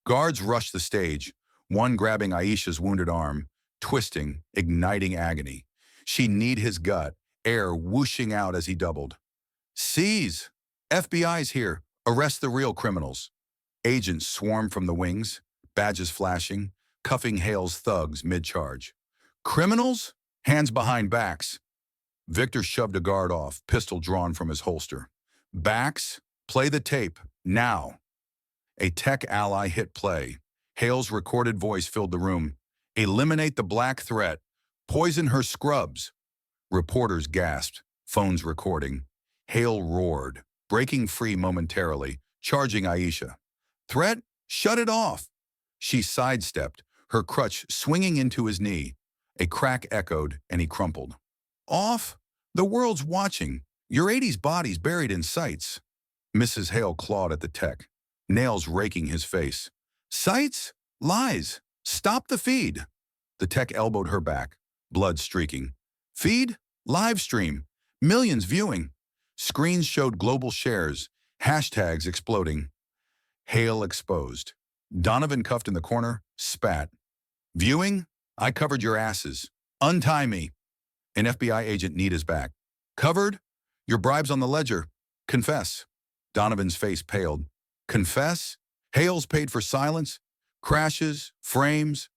Guards rushed the stage, one grabbing Aisha's wounded arm, twisting, igniting agony. She kneed his gut, air whooshing out as he doubled. Seize! FBI's here. Arrest the real criminals. Agents swarmed from the wings, badges flashing, cuffing Hale's thugs mid-charge. Criminals? Hands behind backs. Victor shoved a guard off, pistol drawn from his holster. Backs? Play the tape, now. A tech ally hit play. Hale's recorded voice filled the room. Eliminate the black threat. Poison her scrubs. Reporters gasped, phones recording. Hale roared, breaking free momentarily, charging Aisha. Threat? Shut it off. She sidestepped, her crutch swinging into his knee. A crack echoed, and he crumpled. Off? The world's watching. Your 80s body's buried in sights. Mrs. Hale clawed at the tech, nails raking his face. Sights? Lies. Stop the feed. The tech elbowed her back, blood streaking. Feed? Live stream. Millions viewing. Screens showed global shares, hashtags exploding. Hale exposed. Donovan cuffed in the corner, spat. Viewing? I covered your asses. Untie me. An FBI agent kneed his back. Covered? Your bribe's on the ledger. Confess. Donovan's face paled. Confess? Hale's paid for silence? Crashes? Frames?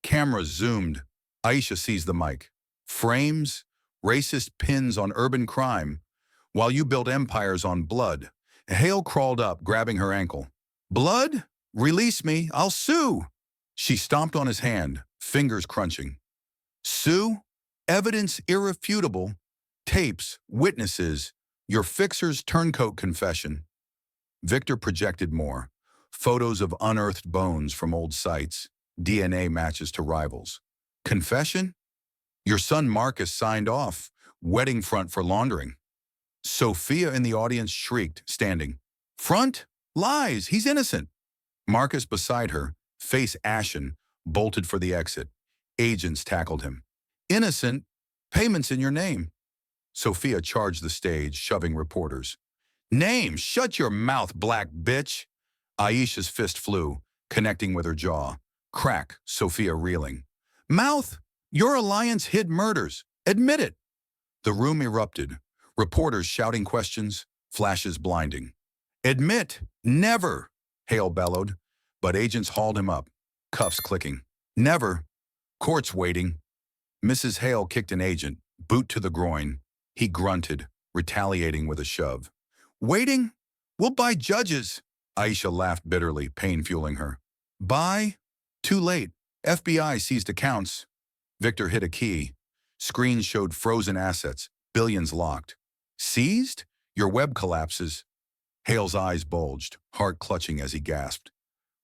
Cameras zoomed. Aisha seized the mic. Frames, racist pins on urban crime, while you build empires on blood. Hale crawled up, grabbing her ankle. Blood? Release me, I'll sue. She stomped on his hand, fingers crunching. Sue? Evidence irrefutable. Tapes, witnesses, your fixer's turncoat confession. Victor projected more. Photos of unearthed bones from old sites, DNA matches to rivals. Confession? Your son Marcus signed off, wedding front for laundering. Sophia in the audience shrieked, standing. Front? Lies, he's innocent. Marcus beside her, face ashen, bolted for the exit. Agents tackled him. Innocent? Payments in your name. Sophia charged the stage, shoving reporters. Name, shut your mouth, black bitch. Aisha's fist flew, connecting with her jaw. Crack, Sophia reeling. Mouth, your alliance hid murders. Admit it. The room erupted, reporters shouting questions, flashes blinding. Admit, never, Hale bellowed, but agents hauled him up, cuffs clicking. Never. Court's waiting. Mrs. Hale kicked an agent, boot to the groin. He grunted, retaliating with a shove. Waiting? We'll buy judges. Aisha laughed bitterly, pain fueling her. Buy? Too late. FBI seized accounts. Victor hit a key. Screens showed frozen assets, billions locked. Seized? Your web collapses. Hale's eyes bulged, heart clutching as he gasped.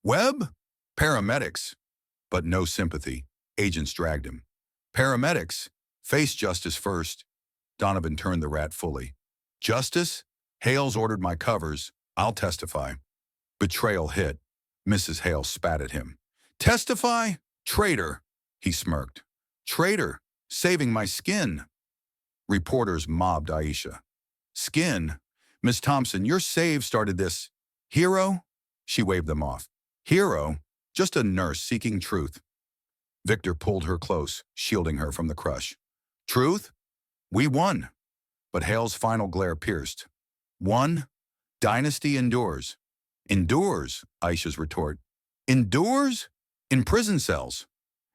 Web? Paramedics. But no sympathy. Agents dragged him. Paramedics? Face justice first. Donovan turned the rat fully. Justice? Hale's ordered my covers. I'll testify. Betrayal hit. Mrs. Hale spat at him. Testify? Traitor. He smirked. Traitor. Saving my skin. Reporters mobbed Aisha. Skin? Miss Thompson, your save started this. Hero? She waved them off. Hero? Just a nurse seeking truth. Victor pulled her close, shielding her from the crush. Truth? We won. But Hale's final glare pierced. Won? Dynasty endures. Endures, Aisha's retort. Endures? In prison cells.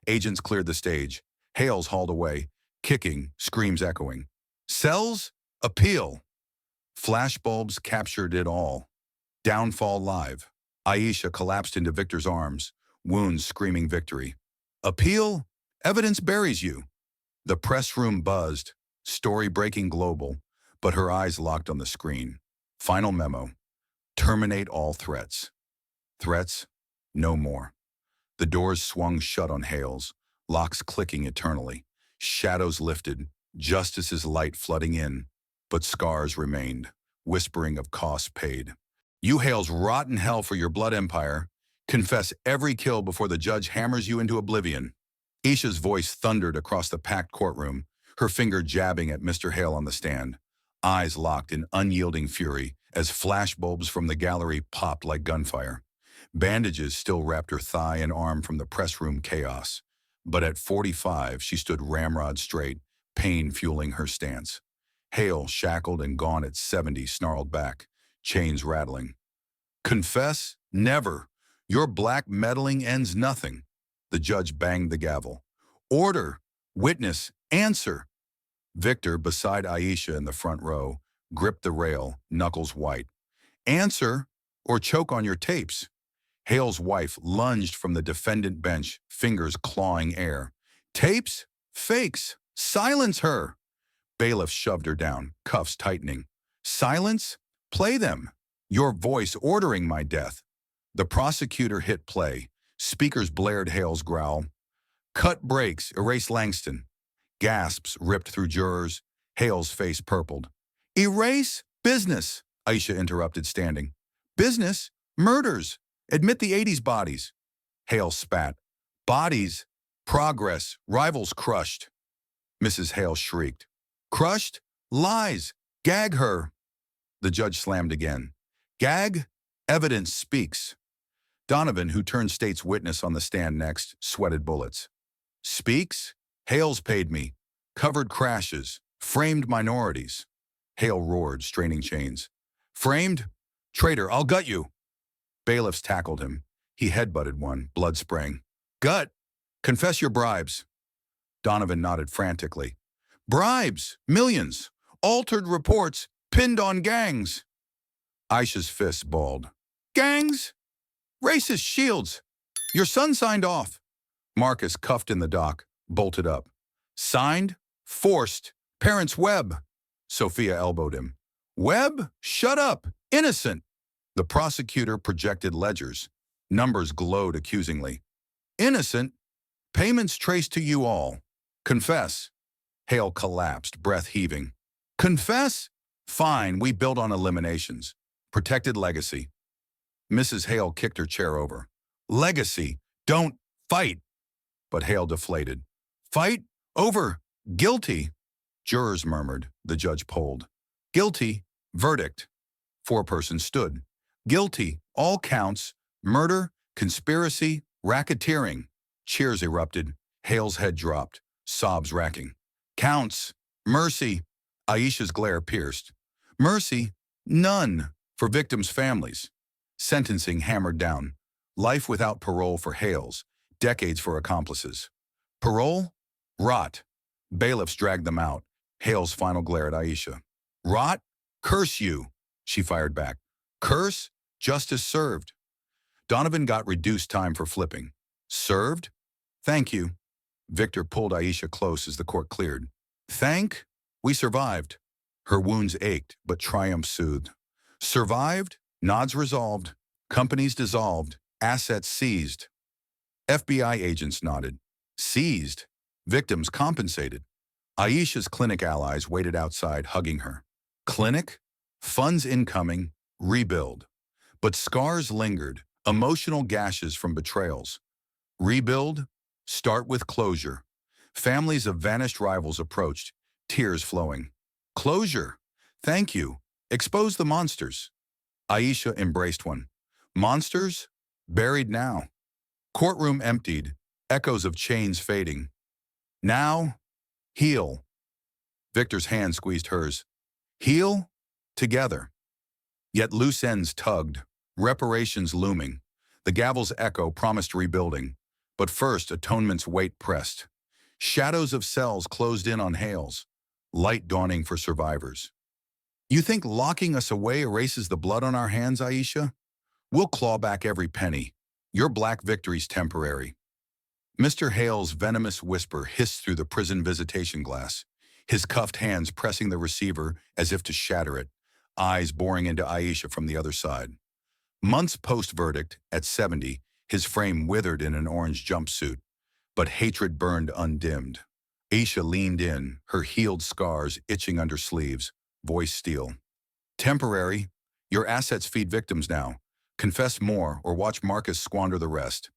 Agents cleared the stage. Hale's hauled away, kicking, screams echoing. Cells? Appeal. Flashbulbs captured it all. Downfall live. Aisha collapsed into Victor's arms, wounds screaming victory. Appeal? Evidence buries you. The press room buzzed, story breaking global, but her eyes locked on the screen. Final memo. Terminate all threats. Threats? No more. The doors swung shut on Hales, locks clicking eternally. Shadows lifted, justice's light flooding in, but scars remained, whispering of costs paid. You Hales rot in hell for your blood empire. Confess every kill before the judge hammers you into oblivion. Isha's voice thundered across the packed courtroom, her finger jabbing at Mr. Hale on the stand. Eyes locked in unyielding fury as flashbulbs from the gallery popped like gunfire. Bandages still wrapped her thigh and arm from the press room chaos. But at 45, she stood ramrod straight, pain fueling her stance. Hale, shackled and gone at 70, snarled back, chains rattling. Confess? Never. Your black meddling ends nothing. The judge banged the gavel. Order. Witness. Answer. Victor, beside Aisha in the front row, gripped the rail, knuckles white. Answer, or choke on your tapes. Hale's wife lunged from the defendant bench, fingers clawing air. Tapes? Fakes. Silence her. Bailiff shoved her down, cuffs tightening. Silence? Play them. Your voice ordering my death. The prosecutor hit play. Speakers blared Hale's growl. Cut breaks, erase Langston. Gasps ripped through jurors. Hale's face purpled. Erase? Business, Aisha interrupted, standing. Business? Murders. Admit the 80s bodies. Hale spat. Bodies. Progress. Rivals crushed. Mrs. Hale shrieked. Crushed? Lies. Gag her. The judge slammed again. Gag? Evidence speaks. Donovan, who turned state's witness on the stand next, sweated bullets. Speaks? Hale's paid me. Covered crashes. Framed minorities. Hale roared, straining chains. Framed? Traitor, I'll gut you. Bailiffs tackled him. He headbutted one, blood spraying. Gut! Confess your bribes. Donovan nodded frantically. Bribes, millions, altered reports, pinned on gangs. Aisha's fists balled. Gangs? Racist shields. Your son signed off. Marcus, cuffed in the dock, bolted up. Signed? Forced. Parents' web. Sophia elbowed him. Web? Shut up. Innocent. The prosecutor projected ledgers. Numbers glowed accusingly. Innocent? Payments traced to you all. Confess. Hale collapsed, breath heaving. Confess? Fine, we built on eliminations. Protected legacy. Mrs. Hale kicked her chair over. Legacy. Don't fight. But Hale deflated. Fight? Over. Guilty. Jurors murmured. The judge polled. Guilty. Verdict. Four-person stood. Guilty. All counts. Murder, conspiracy, racketeering. Cheers erupted. Hale's head dropped. Sobs racking. Counts. Mercy. Aisha's glare pierced. Mercy. None. For victims' families. Sentencing hammered down. Life without parole for Hales. Decades for accomplices. Parole? Rot. Bailiffs dragged them out. Hale's final glare at Aisha. Rot? Curse you. She fired back. Curse? Justice served. Donovan got reduced time for flipping. Served? Thank you. Victor pulled Aisha close as the court cleared. Thank? We survived. Her wounds ached, but triumph soothed. Survived? Nods resolved. Companies dissolved. Assets seized. FBI agents nodded. Seized. Victims compensated. Aisha's clinic allies waited outside, hugging her. Clinic? Funds incoming. Rebuild. But scars lingered, emotional gashes from betrayals. Rebuild? Start with closure. Families of vanished rivals approached, tears flowing. Closure? Thank you. Expose the monsters. Aisha embraced one. Monsters? Buried now. Courtroom emptied, echoes of chains fading. Now, heal. Victor's hand squeezed hers. Heal? Together. Yet loose ends tugged, reparations looming. The gavel's echo promised rebuilding. But first, atonement's weight pressed. Shadows of cells closed in on Hales, light dawning for survivors. You think locking us away erases the blood on our hands, Aisha? We'll claw back every penny. Your black victory's temporary. Mr. Hale's venomous whisper hissed through the prison visitation glass, his cuffed hands pressing the receiver as if to shatter it, eyes boring into Aisha from the other side. Months post-verdict, at 70, his frame withered in an orange jumpsuit, but hatred burned undimmed. Aisha leaned in, her healed scars itching under sleeves, voice steel. Temporary. Your assets feed victims now. Confess more or watch Marcus squander the rest.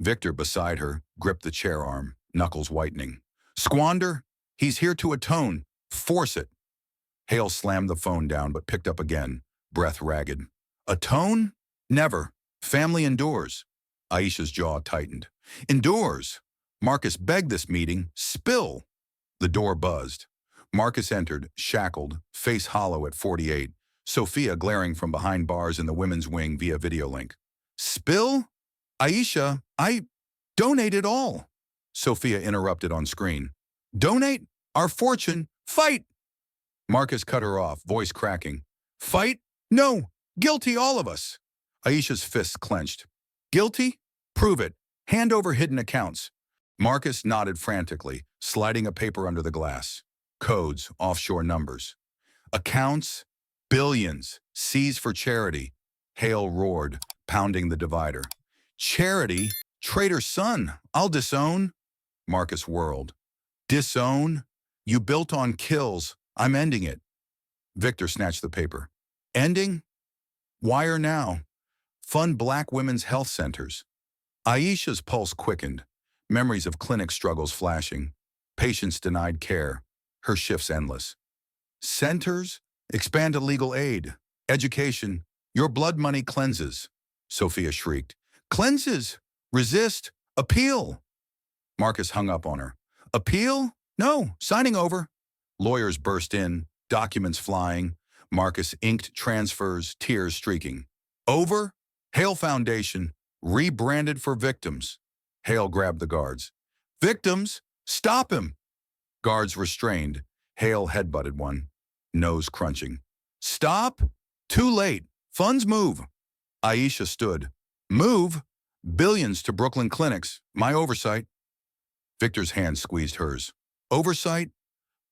Victor, beside her, gripped the chair arm, knuckles whitening. Squander? He's here to atone. Force it. Hale slammed the phone down but picked up again, breath ragged. Atone? Never. Family endures. Aisha's jaw tightened. Endures. Marcus begged this meeting. Spill. The door buzzed. Marcus entered, shackled, face hollow at 48, Sophia glaring from behind bars in the women's wing via video link. Spill? Aisha, I donate it all. Sophia interrupted on screen. Donate? Our fortune? Fight! Marcus cut her off, voice cracking. Fight? No! Guilty, all of us! Aisha's fists clenched. Guilty? Prove it. Hand over hidden accounts. Marcus nodded frantically, sliding a paper under the glass. Codes, offshore numbers. Accounts? Billions. Seized for charity. Hale roared, pounding the divider. Charity? Traitor son, I'll disown. Marcus whirled. Disown? You built on kills. I'm ending it. Victor snatched the paper. Ending? Wire now. Fund black women's health centers. Aisha's pulse quickened, memories of clinic struggles flashing, patients denied care, her shifts endless. Centers? Expand to legal aid. Education. Your blood money cleanses. Sophia shrieked. Cleanses? Resist? Appeal? Marcus hung up on her. Appeal? No, signing over. Lawyers burst in, documents flying. Marcus inked transfers, tears streaking. Over? Hale Foundation, rebranded for victims. Hale grabbed the guards. Victims? Stop him! Guards restrained. Hale headbutted one, nose crunching. Stop! Too late. Funds move. Aisha stood. Move? Billions to Brooklyn clinics. My oversight. Victor's hand squeezed hers. Oversight?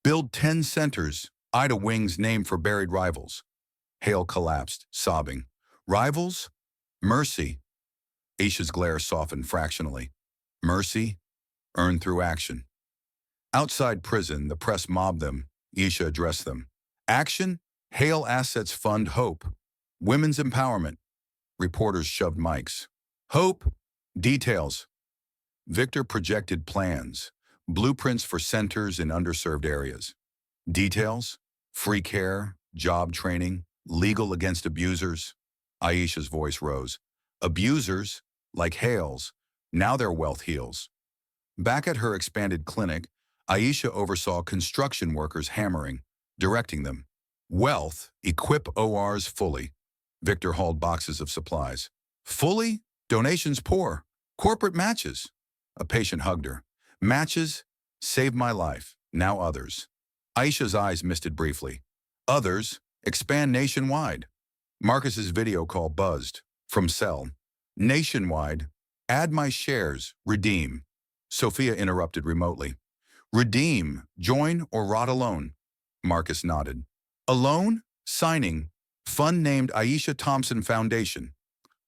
Build 10 centers. Ida Wing's name for buried rivals. Hale collapsed, sobbing. Rivals? Mercy. Aisha's glare softened fractionally. Mercy? Earned through action. Outside prison, the press mobbed them. Aisha addressed them. Action? Hale Assets Fund Hope. Women's empowerment. Reporters shoved mics. Hope? Details. Victor projected plans. Blueprints for centers in underserved areas. Details? Free care, job training, legal against abusers. Aisha's voice rose. Abusers? Like Hale's. Now their wealth heals. Back at her expanded clinic, Aisha oversaw construction workers hammering, directing them. Wealth, equip ORs fully. Victor hauled boxes of supplies. Fully? Donations poor. Corporate matches. A patient hugged her. Matches? Saved my life. Now others. Aisha's eyes misted briefly. Others? Expand nationwide. Marcus's video call buzzed. From cell. Nationwide. Add my shares. Redeem. Sophia interrupted remotely. Redeem. Join or rot alone. Marcus nodded. Alone? Signing. Fund named Aisha Thompson Foundation.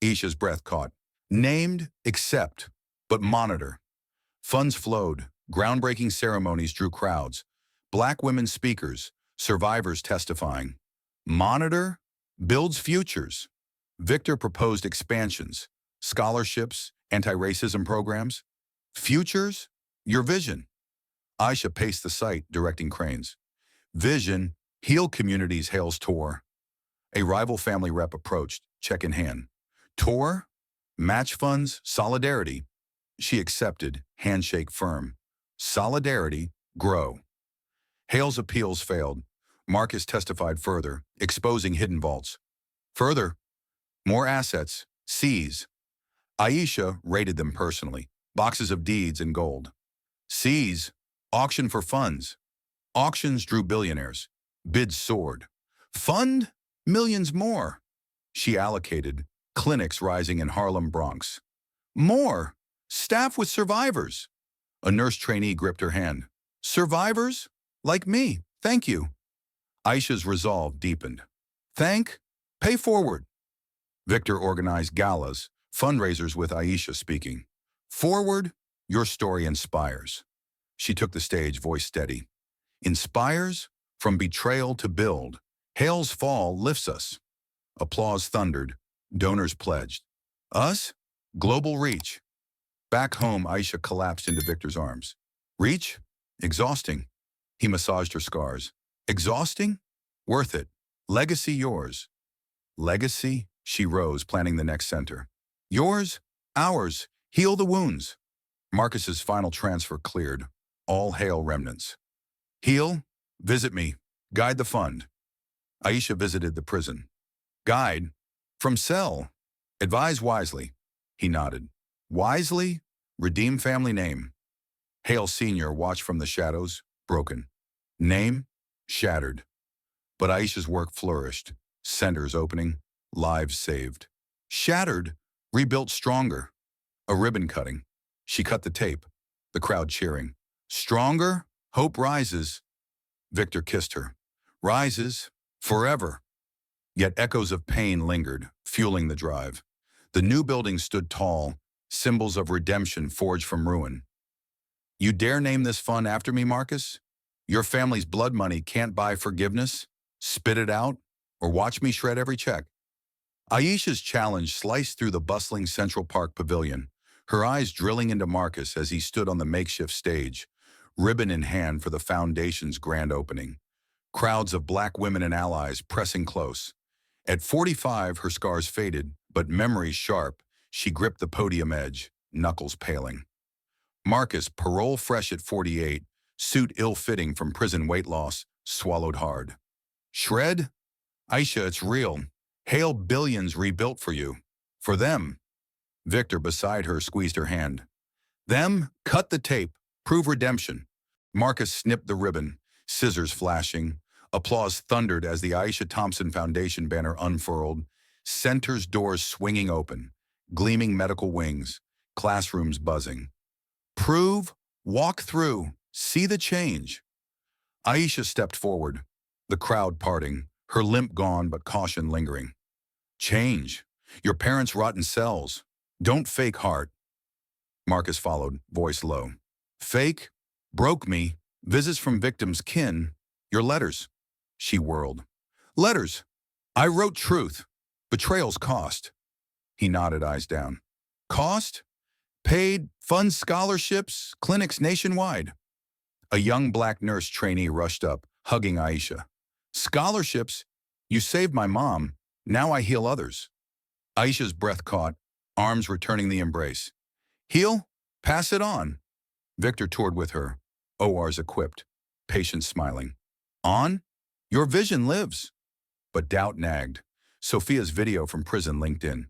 Aisha's breath caught. Named, accept, but monitor. Funds flowed. Groundbreaking ceremonies drew crowds. Black women speakers, survivors testifying. Monitor? Builds futures. Victor proposed expansions, scholarships, anti-racism programs. Futures? Your vision. Aisha paced the site, directing cranes. Vision, heal communities Hale's tour. A rival family rep approached, check in hand. Tour? Match funds, solidarity. She accepted, handshake firm. Solidarity, grow. Hale's appeals failed. Marcus testified further, exposing hidden vaults. Further, more assets, seize. Aisha rated them personally, boxes of deeds and gold. Seize, auction for funds. Auctions drew billionaires. Bids soared. Fund? Millions more. She allocated, clinics rising in Harlem, Bronx. More. Staff with survivors. A nurse trainee gripped her hand. Survivors? Like me, thank you. Aisha's resolve deepened. Pay forward. Victor organized galas, fundraisers with Aisha speaking. Forward, your story inspires. She took the stage, voice steady. Inspires? From betrayal to build. Hale's fall lifts us. Applause thundered. Donors pledged. Us? Global reach. Back home, Aisha collapsed into Victor's arms. Reach? Exhausting. He massaged her scars. Exhausting? Worth it. Legacy yours. Legacy? She rose, planning the next center. Yours? Ours. Heal the wounds. Marcus's final transfer cleared. All hail remnants. Heal? Visit me. Guide the fund. Aisha visited the prison. Guide? From cell. Advise wisely. He nodded. Wisely? Redeem family name. Hale Sr. watched from the shadows, broken. Name? Shattered. But Aisha's work flourished. Centers opening, lives saved. Shattered, rebuilt stronger. A ribbon cutting. She cut the tape. The crowd cheering. Stronger, hope rises. Victor kissed her. Rises, forever. Yet echoes of pain lingered, fueling the drive. The new building stood tall, symbols of redemption forged from ruin. You dare name this fund after me, Marcus? Your family's blood money can't buy forgiveness? Spit it out, or watch me shred every check. Aisha's challenge sliced through the bustling Central Park pavilion, her eyes drilling into Marcus as he stood on the makeshift stage, ribbon in hand for the foundation's grand opening. Crowds of black women and allies pressing close. At 45, her scars faded, but memory sharp, she gripped the podium edge, knuckles paling. Marcus, parole fresh at 48, suit ill-fitting from prison weight loss, swallowed hard. Shred? Aisha, it's real. Hail billions rebuilt for you. For them. Victor beside her squeezed her hand. Them, cut the tape. Prove redemption. Marcus snipped the ribbon, scissors flashing. Applause thundered as the Aisha Thompson Foundation banner unfurled, center's doors swinging open, gleaming medical wings, classrooms buzzing. Prove, walk through, see the change. Aisha stepped forward, the crowd parting, her limp gone but caution lingering. Change. Your parents' rotten cells. Don't fake heart. Marcus followed, voice low. Fake? Broke me. Visits from victims' kin. Your letters. She whirled. Letters. I wrote truth. Betrayal's cost. He nodded, eyes down. Cost? Paid, funds scholarships, clinics nationwide. A young black nurse trainee rushed up, hugging Aisha. Scholarships? You saved my mom. Now I heal others. Aisha's breath caught, arms returning the embrace. Heal? Pass it on. Victor toured with her, ORs equipped, patients smiling. On? Your vision lives. But doubt nagged. Sophia's video from prison linked in.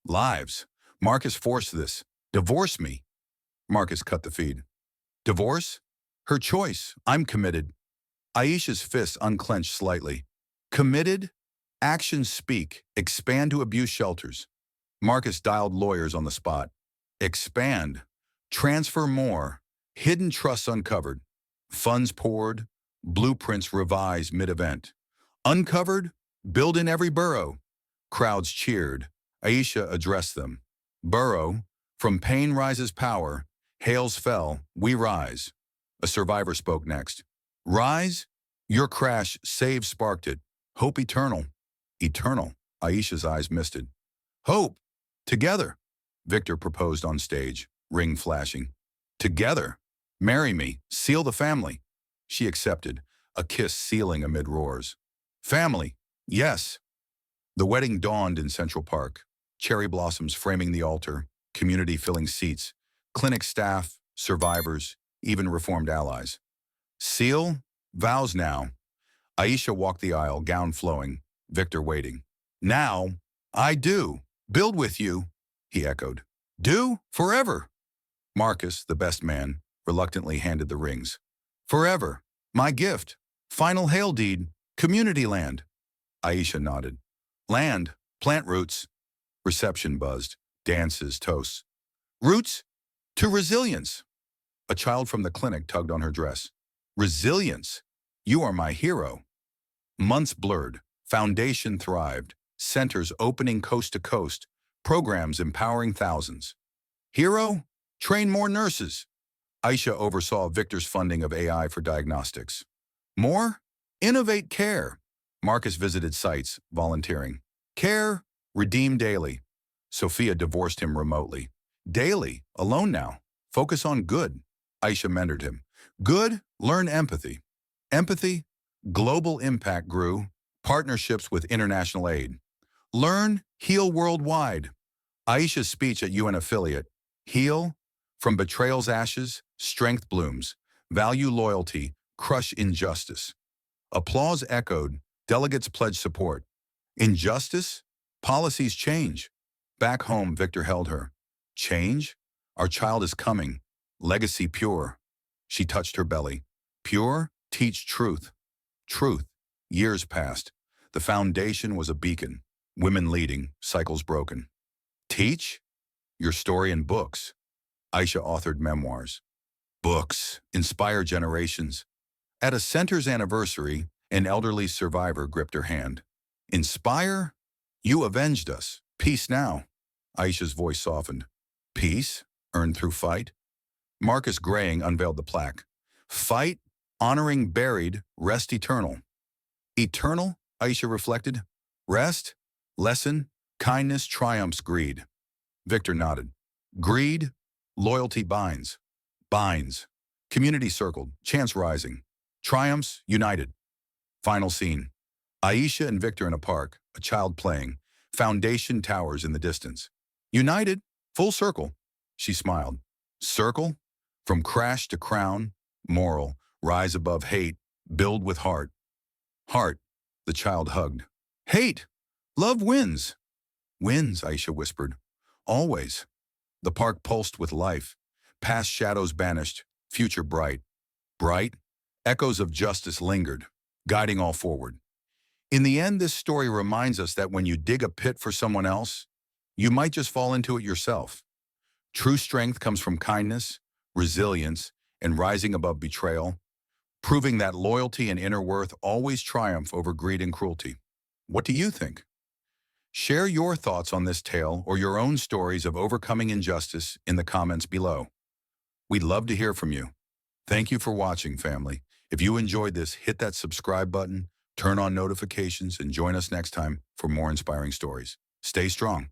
Lives. Marcus forced this. Divorce me. Marcus cut the feed. Divorce? Her choice. I'm committed. Aisha's fists unclenched slightly. Committed? Actions speak. Expand to abuse shelters. Marcus dialed lawyers on the spot. Expand. Transfer more. Hidden trusts uncovered. Funds poured. Blueprints revised mid-event. Uncovered? Build in every borough. Crowds cheered. Aisha addressed them. Borough, from pain rises power. Hails fell, we rise. A survivor spoke next. Rise? Your crash save sparked it. Hope eternal. Eternal. Aisha's eyes misted. Hope. Together. Victor proposed on stage, ring flashing. Together. Marry me. Seal the family. She accepted, a kiss sealing amid roars. Family. Yes. The wedding dawned in Central Park. Cherry blossoms framing the altar, community filling seats, clinic staff, survivors, even reformed allies. Seal? Vows now. Aisha walked the aisle, gown flowing, Victor waiting. Now, I do. Build with you, he echoed. Do? Forever. Marcus, the best man, reluctantly handed the rings. Forever. My gift. Final hail deed. Community land. Aisha nodded. Land. Plant roots. Reception buzzed. Dances, toasts. Roots? To resilience. A child from the clinic tugged on her dress. Resilience. You are my hero. Months blurred. Foundation thrived. Centers opening coast to coast. Programs empowering thousands. Hero? Train more nurses. Aisha oversaw Victor's funding of AI for diagnostics. More? Innovate care. Marcus visited sites, volunteering. Care? Redeem daily. Sophia divorced him remotely. Daily, alone now. Focus on good. Aisha mentored him. Good? Learn empathy. Empathy? Global impact grew. Partnerships with international aid. Learn, heal worldwide. Aisha's speech at UN affiliate. Heal? From betrayal's ashes, strength blooms. Value loyalty, crush injustice. Applause echoed. Delegates pledged support. Injustice? Policies change. Back home, Victor held her. Change? Our child is coming. Legacy pure. She touched her belly. Pure? Teach truth. Truth. Years passed. The foundation was a beacon. Women leading, cycles broken. Teach? Your story in books. Aisha authored memoirs. Books inspire generations. At a center's anniversary, an elderly survivor gripped her hand. Inspire? You avenged us. Peace now. Aisha's voice softened. Peace? Earned through fight? Marcus Graying unveiled the plaque. Fight, honoring buried, rest eternal. Eternal? Aisha reflected. Rest? Lesson? Kindness triumphs greed. Victor nodded. Greed? Loyalty binds. Binds. Community circled, chants rising. Triumphs united. Final scene. Aisha and Victor in a park, a child playing. Foundation towers in the distance. United, full circle. She smiled. Circle? From crash to crown, moral, rise above hate, build with heart. Heart, the child hugged. Hate! Love wins! Wins, Aisha whispered. Always. The park pulsed with life. Past shadows banished, future bright. Bright, echoes of justice lingered, guiding all forward. In the end, this story reminds us that when you dig a pit for someone else, you might just fall into it yourself. True strength comes from kindness, resilience, and rising above betrayal, proving that loyalty and inner worth always triumph over greed and cruelty. What do you think? Share your thoughts on this tale or your own stories of overcoming injustice in the comments below. We'd love to hear from you. Thank you for watching, family. If you enjoyed this, hit that subscribe button, turn on notifications, and join us next time for more inspiring stories. Stay strong.